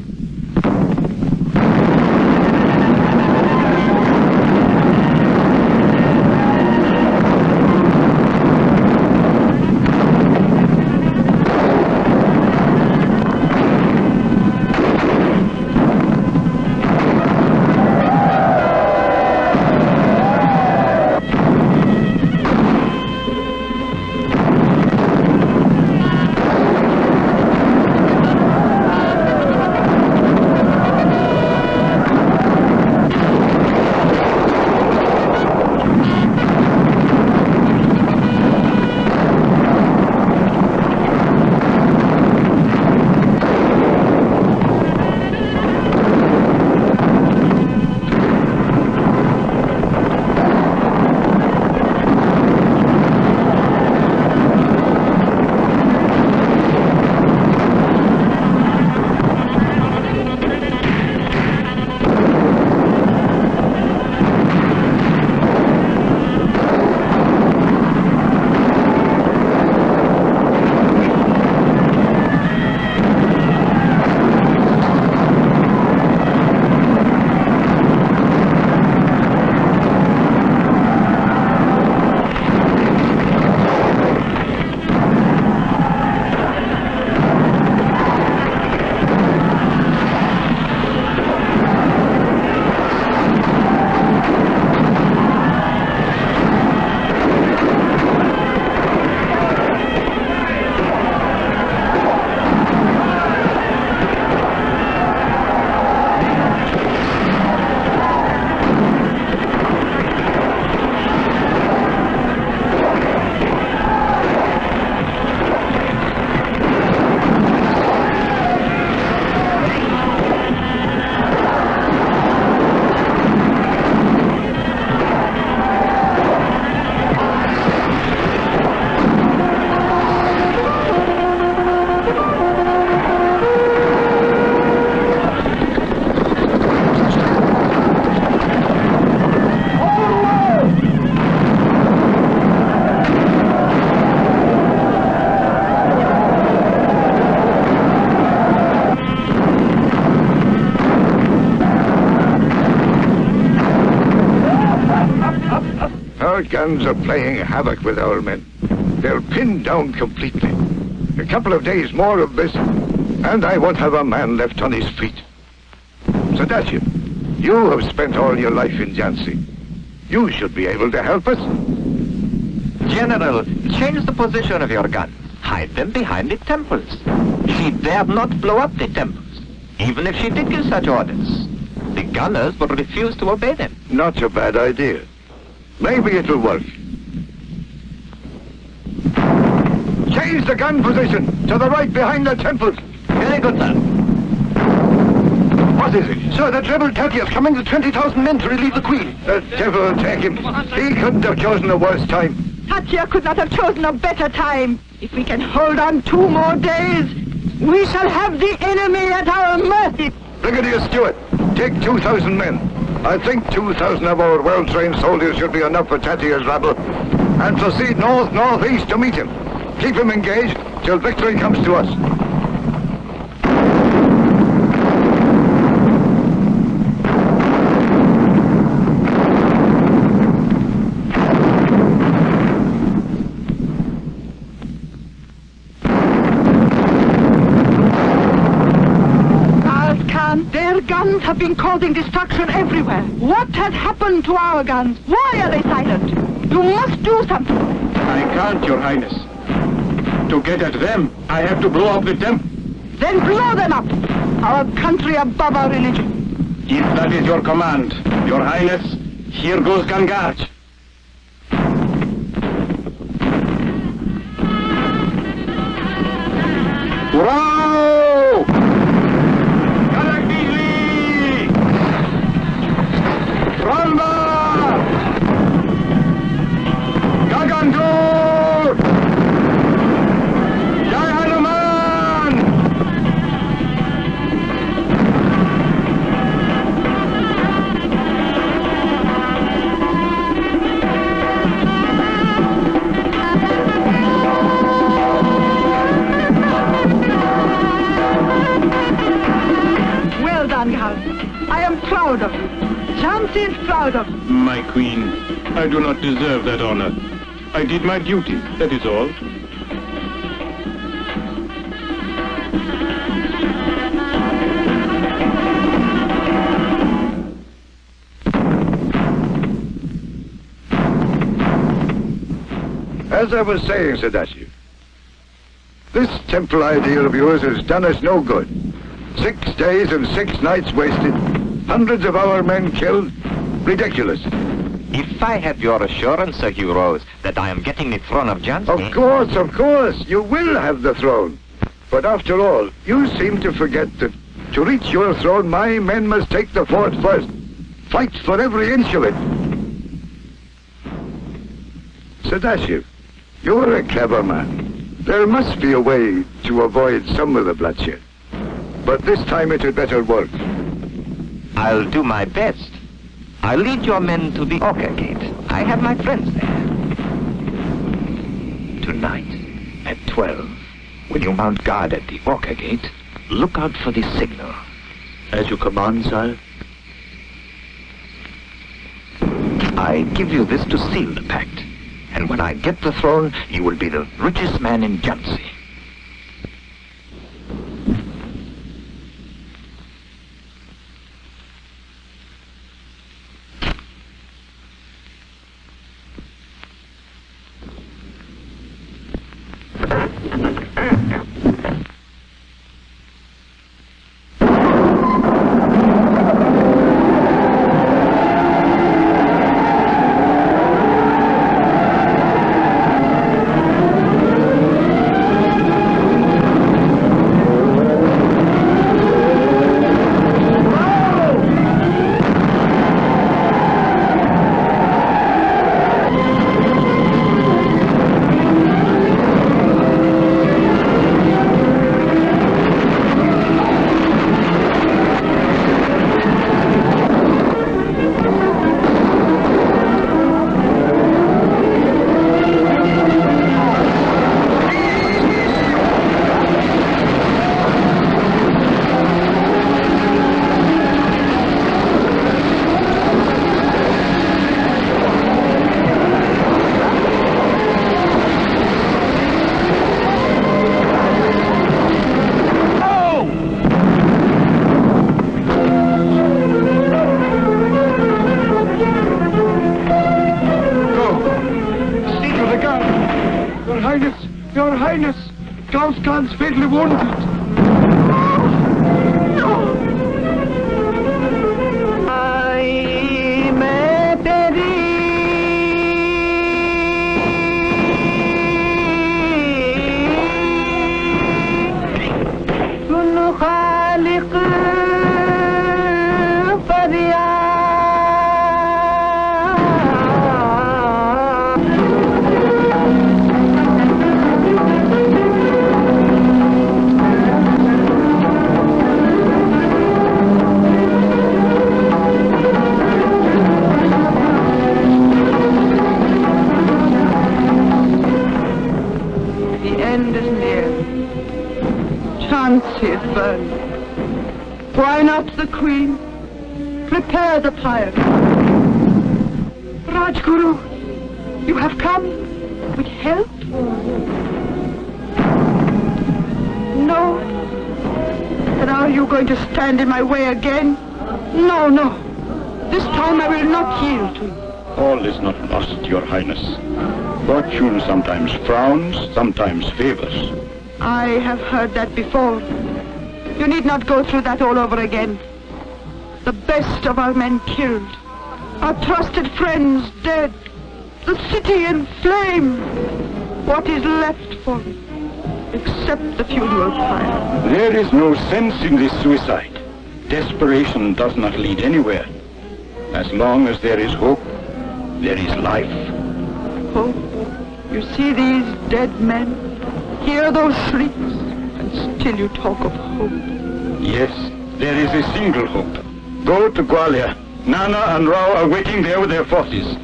[SPEAKER 1] Our guns are playing havoc with our men. They're pinned down completely. A couple of days more of this, and I won't have a man left on his feet. Sebastian, you have spent all your life in Jhansi. You should be able to help us.
[SPEAKER 16] General, change the position of your guns. Hide them behind the temples. She dared not blow up the temples, even if she did give such orders. The gunners would refuse to obey them.
[SPEAKER 1] Not a bad idea. Maybe it'll work. Change the gun position to the right behind the temples.
[SPEAKER 16] Very good, sir.
[SPEAKER 1] What is it?
[SPEAKER 15] Sir, that rebel Tatia is coming with 20,000 men to relieve the Queen.
[SPEAKER 1] The devil take him. He couldn't have chosen a worse time.
[SPEAKER 9] Tatia could not have chosen a better time. If we can hold on 2 more days, we shall have the enemy at our mercy.
[SPEAKER 1] Brigadier Stewart, take 2,000 men. I think 2,000 of our well-trained soldiers should be enough for Tatia's rabble. And proceed north-northeast to meet him. Keep him engaged till victory comes to us.
[SPEAKER 9] causing destruction everywhere. What has happened to our guns? Why are they silent? You must do something.
[SPEAKER 6] I can't, Your Highness. To get at them, I have to blow up the temple.
[SPEAKER 9] Then blow them up. Our country above our religion.
[SPEAKER 6] If that is your command, Your Highness, here goes Gangarj. Hurrah! Galakbili! Ramba! Gagandur! Jai Hanuman!
[SPEAKER 9] Well done, Jhansi. I am proud of you. Jhansi is proud of you.
[SPEAKER 6] My queen, I do not deserve that honor. I did my duty, that is all.
[SPEAKER 1] As I was saying, Sadashiv, this temple idea of yours has done us no good. 6 days and 6 nights wasted, hundreds of our men killed. Ridiculous.
[SPEAKER 16] If I have your assurance, Sir Hugh Rose, that I am getting the throne of Jansy...
[SPEAKER 1] Of course, you will have the throne. But after all, you seem to forget that to reach your throne, my men must take the fort first. Fight for every inch of it. Sadashiv, you're a clever man. There must be a way to avoid some of the bloodshed. But this time it had better work.
[SPEAKER 16] I'll do my best. I'll lead your men to the Orca Gate. I have my friends there. Tonight, at 12, when you mount guard at the Orca Gate, look out for the signal.
[SPEAKER 4] As you command, sire.
[SPEAKER 16] I give you this to seal the pact. And when I get the throne, you will be the richest man in Jansy.
[SPEAKER 14] Khan's fatally wounded.
[SPEAKER 9] Why not the Queen? Prepare the pyre. Rajguru, you have come with help? No? And are you going to stand in my way again? No, no. This time I will not yield to you.
[SPEAKER 6] All is not lost, Your Highness. Fortune sometimes frowns, sometimes favors.
[SPEAKER 9] I have heard that before. You need not go through that all over again. The best of our men killed. Our trusted friends dead. The city in flame. What is left for me? Except the funeral pyre.
[SPEAKER 6] There is no sense in this suicide. Desperation does not lead anywhere. As long as there is hope, there is life.
[SPEAKER 9] Hope? You see these dead men? Hear those shrieks? And still you talk of hope.
[SPEAKER 6] Yes, there is a single hope. Go to Gwalior. Nana and Rao are waiting there with their forces.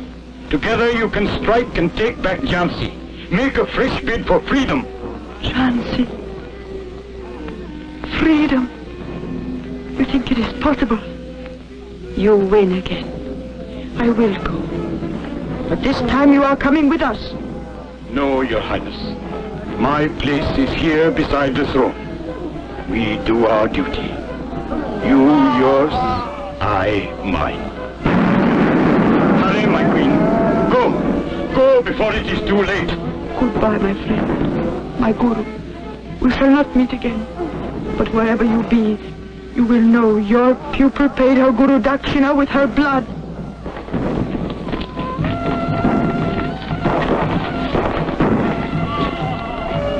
[SPEAKER 6] Together you can strike and take back Jhansi. Make a fresh bid for freedom.
[SPEAKER 9] Jhansi. Freedom. You think it is possible? You win again. I will go. But this time you are coming with us.
[SPEAKER 6] No, Your Highness. My place is here beside the throne. We do our duty. You yours, I mine. Hurry, my queen. Go. Go before it is too late.
[SPEAKER 9] Goodbye, my friend. My guru. We shall not meet again. But wherever you be, you will know your pupil paid her guru dakshina with her blood.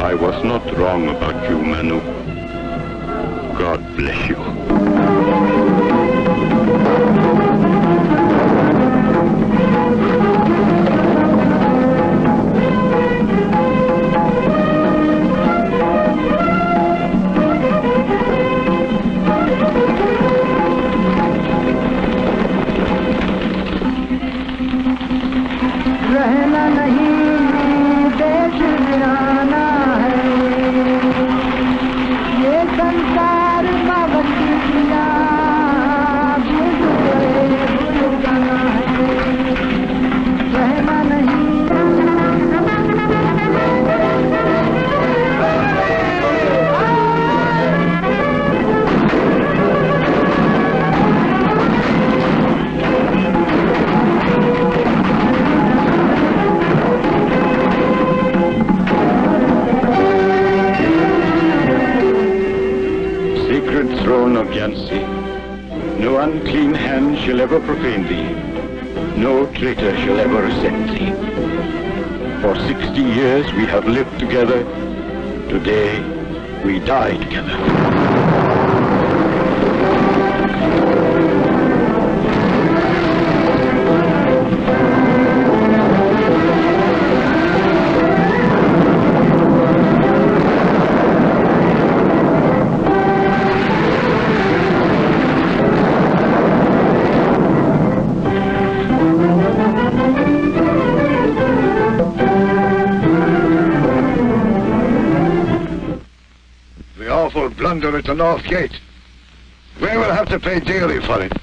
[SPEAKER 6] I was not wrong about you, Manu. God bless you.
[SPEAKER 13] रहना नहीं देश वीराना है ये संसार मावती किया भूल जाना है रहना नहीं
[SPEAKER 6] Throne of Jansy, no unclean hand shall ever profane thee, no traitor shall ever resent thee. For 60 years we have lived together, today we die together.
[SPEAKER 1] Blunder at the North Gate. We will have to pay dearly for it.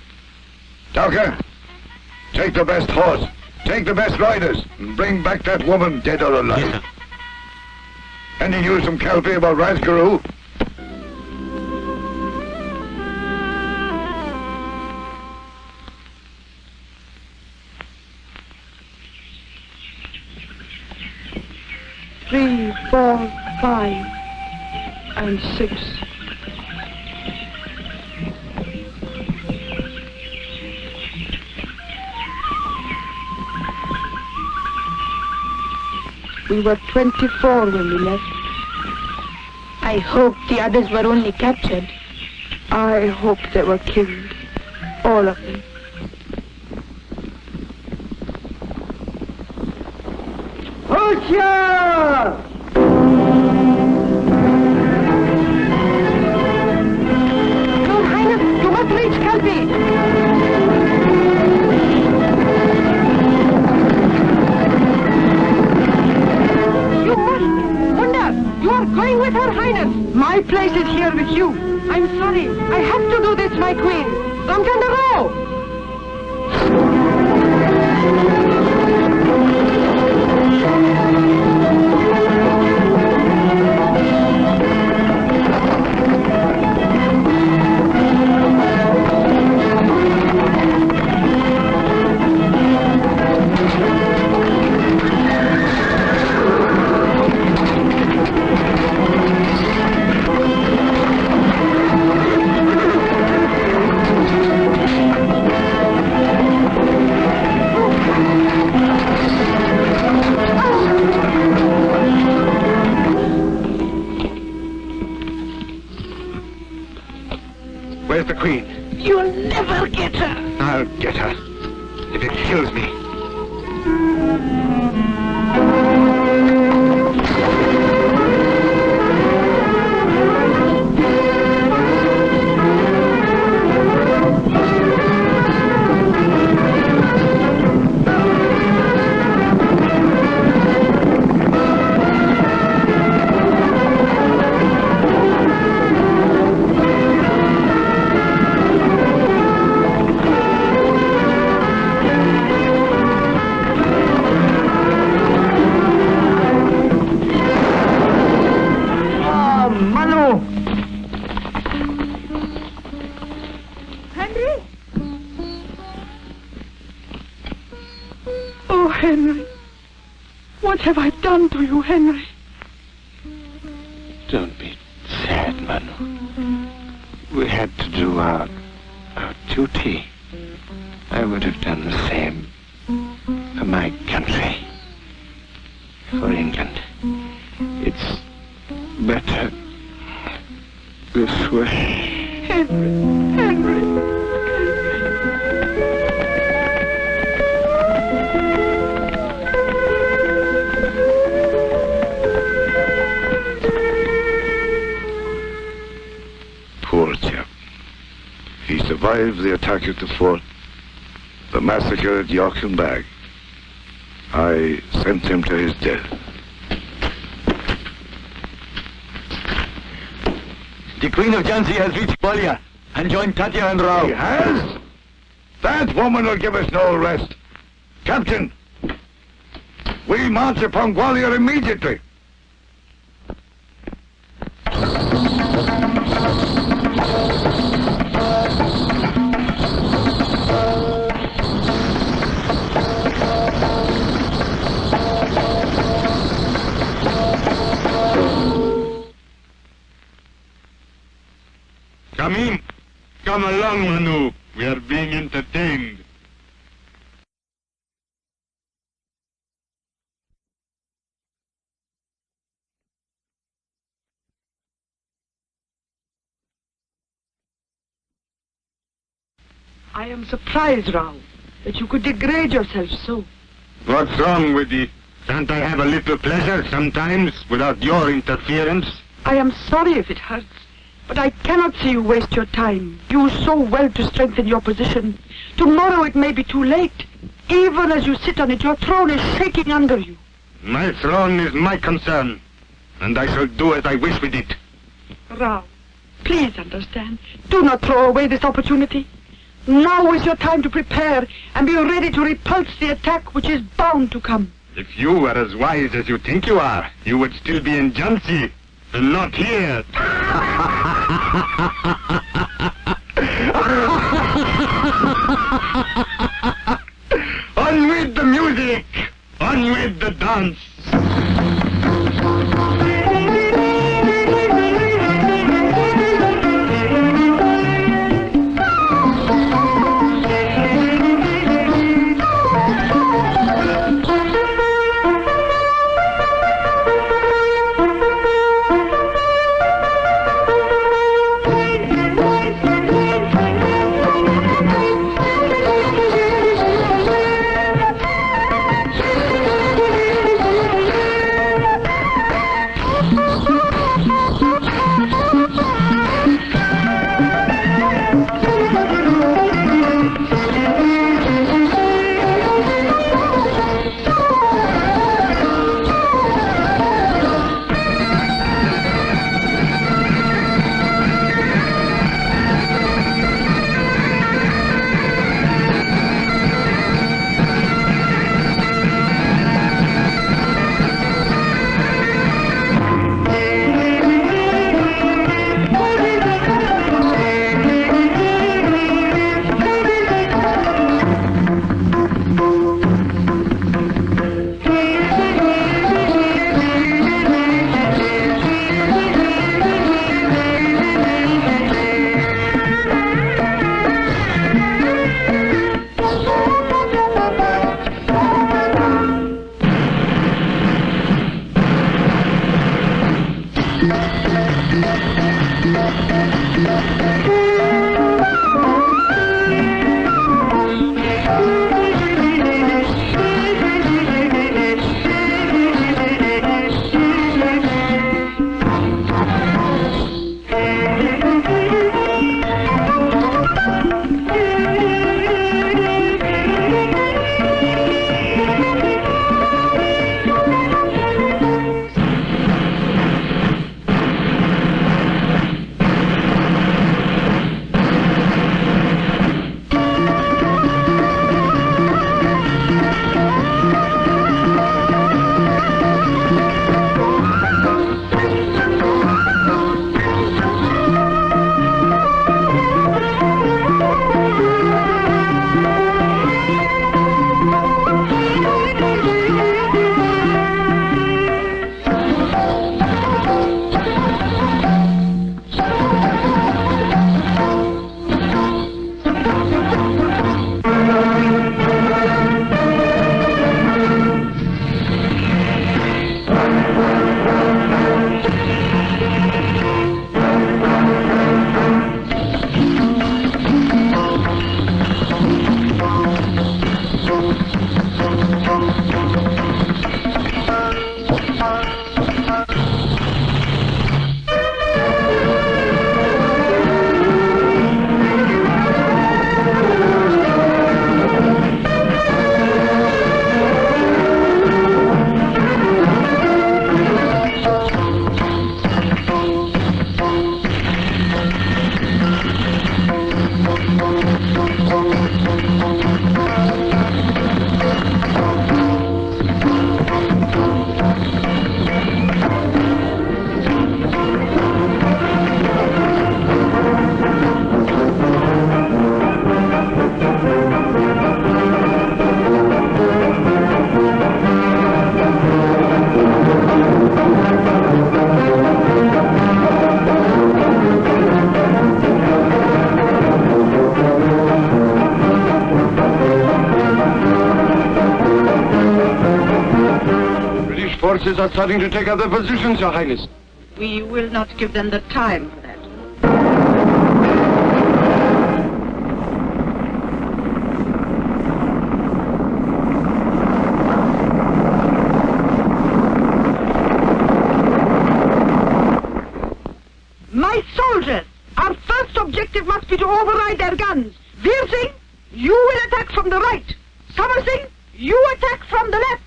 [SPEAKER 1] Dowker, take the best horse, take the best riders, and bring back that woman, dead or alive. Yes, sir. Any news from Calpe about Razguru?
[SPEAKER 9] Three, 4, 5, and 6. We were 24 when we left.
[SPEAKER 12] I hope the others were only captured.
[SPEAKER 9] I hope they were killed. All of them.
[SPEAKER 13] Hoshiyar!
[SPEAKER 9] Your Highness, you must reach Calpe! You are going with Her Highness. My place is here with you. I'm sorry. I have to do this, my queen. Ramchandra! Henry. What have I done to you, Henry?
[SPEAKER 6] Don't be sad, Manu. We had to do our duty. I would have done the same for my country, for England. It's better this way.
[SPEAKER 9] Henry.
[SPEAKER 1] Poor chap. He survived the attack at the fort, the massacre at York and Bag. I sent him to his death.
[SPEAKER 4] The Queen of Jansy has reached Gwalior and joined Tatya and Rao.
[SPEAKER 1] He has? That woman will give us no rest. Captain, we march upon Gwalior immediately.
[SPEAKER 6] Come in. Come along, Manu. We are being entertained.
[SPEAKER 9] I am surprised, Rao, that you could degrade yourself so.
[SPEAKER 6] What's wrong with you? Can't I have a little pleasure sometimes without your interference?
[SPEAKER 9] I am sorry if it hurts, but I cannot see you waste your time. You so well to strengthen your position. Tomorrow it may be too late. Even as you sit on it, your throne is shaking under you.
[SPEAKER 6] My throne is my concern, and I shall do as I wish with it.
[SPEAKER 9] Rao, please understand. Do not throw away this opportunity. Now is your time to prepare and be ready to repulse the attack which is bound to come.
[SPEAKER 6] If you were as wise as you think you are, you would still be in Jhansi, and not here. On with the music! On with the dance!
[SPEAKER 15] forces are starting to take up their positions, Your Highness.
[SPEAKER 9] We will not give them the time for that. My soldiers, our first objective must be to override their guns. Veer Singh, you will attack from the right. Samar Singh, you attack from the left.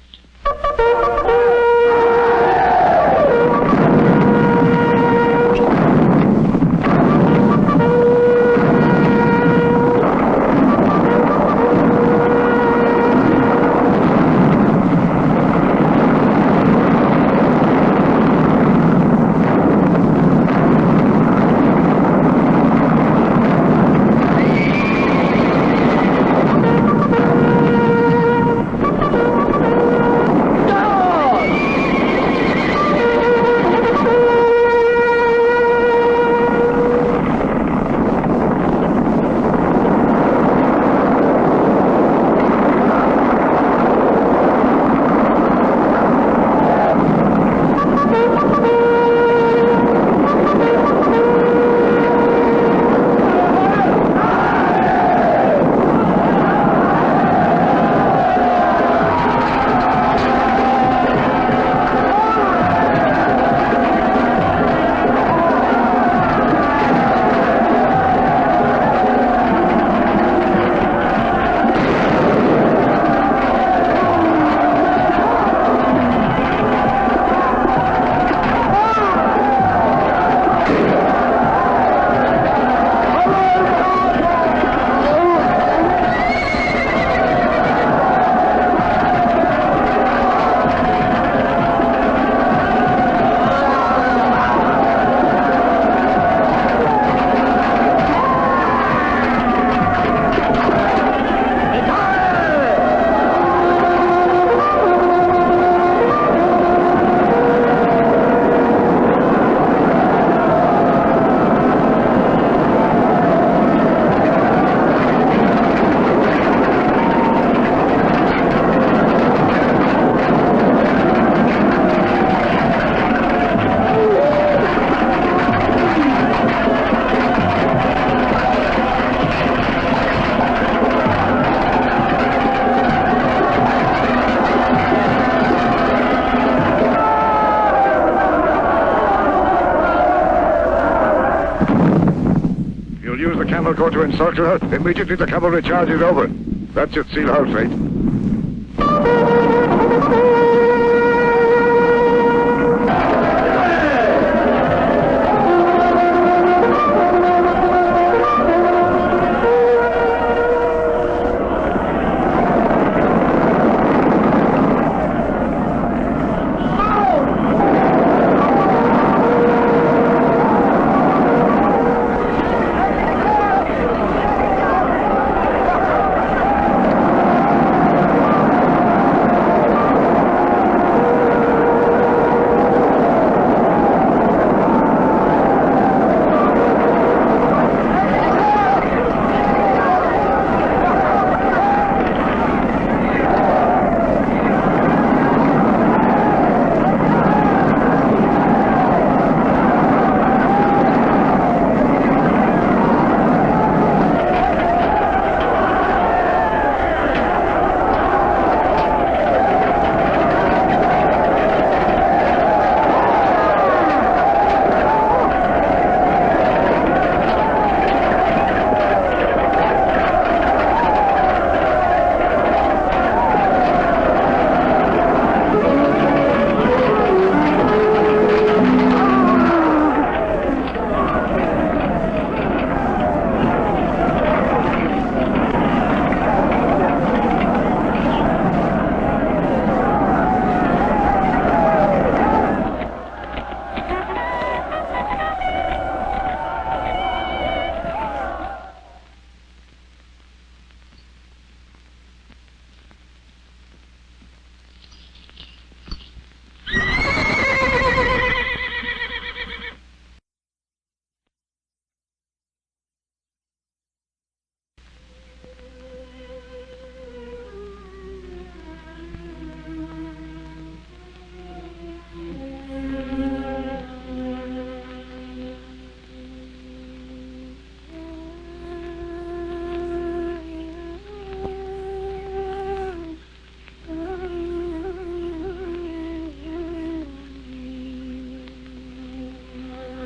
[SPEAKER 1] Go to encircle her immediately the cavalry charge is over. That should seal her fate.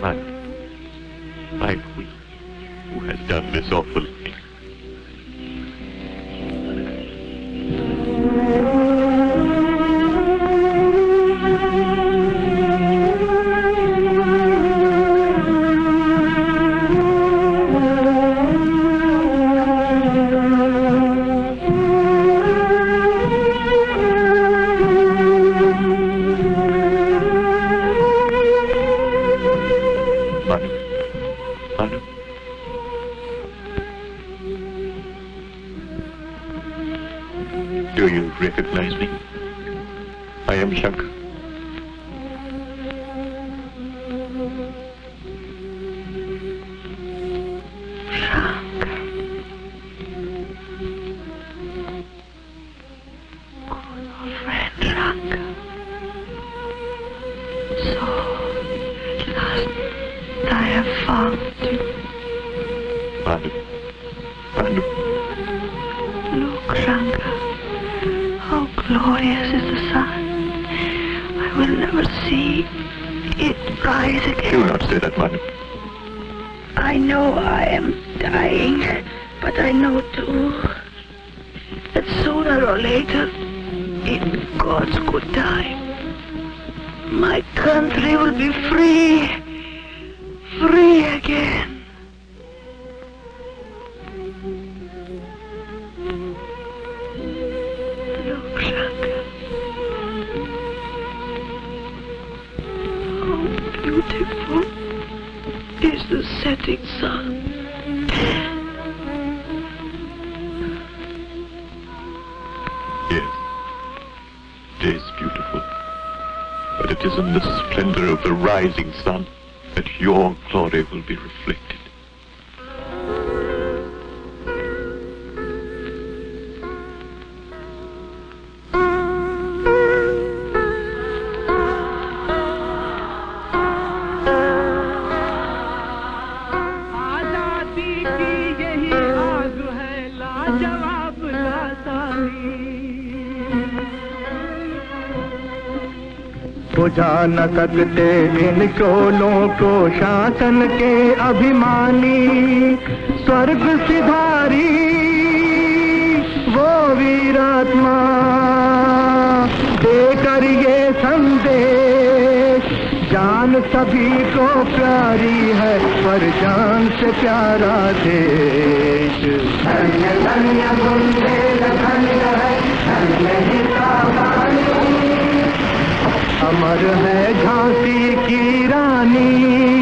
[SPEAKER 6] My queen, who has done this awful thing. Manu. Do you recognize me? I am Shankar.
[SPEAKER 17] Look, Shankar, how glorious is the sun. I will never see it rise again.
[SPEAKER 6] Do not say that, Manu.
[SPEAKER 17] I know I am dying, but I know too that sooner or later, in God's good time, my country will be free again. Look, Shankar, how beautiful is the setting sun.
[SPEAKER 6] Yes, it is beautiful. But it is in the splendor of the rising sun that your glory will be reflected.
[SPEAKER 18] बुझा न सकते इन शोलों को शासन के अभिमानी स्वर्ग सिधारी वो वीरात्मा देकर ये संदेश जान सभी को प्यारी है पर जान से प्यारा देश धन्य धन्य बुंदेलखंड है धन्य ही सावधानी अमर है झांसी की रानी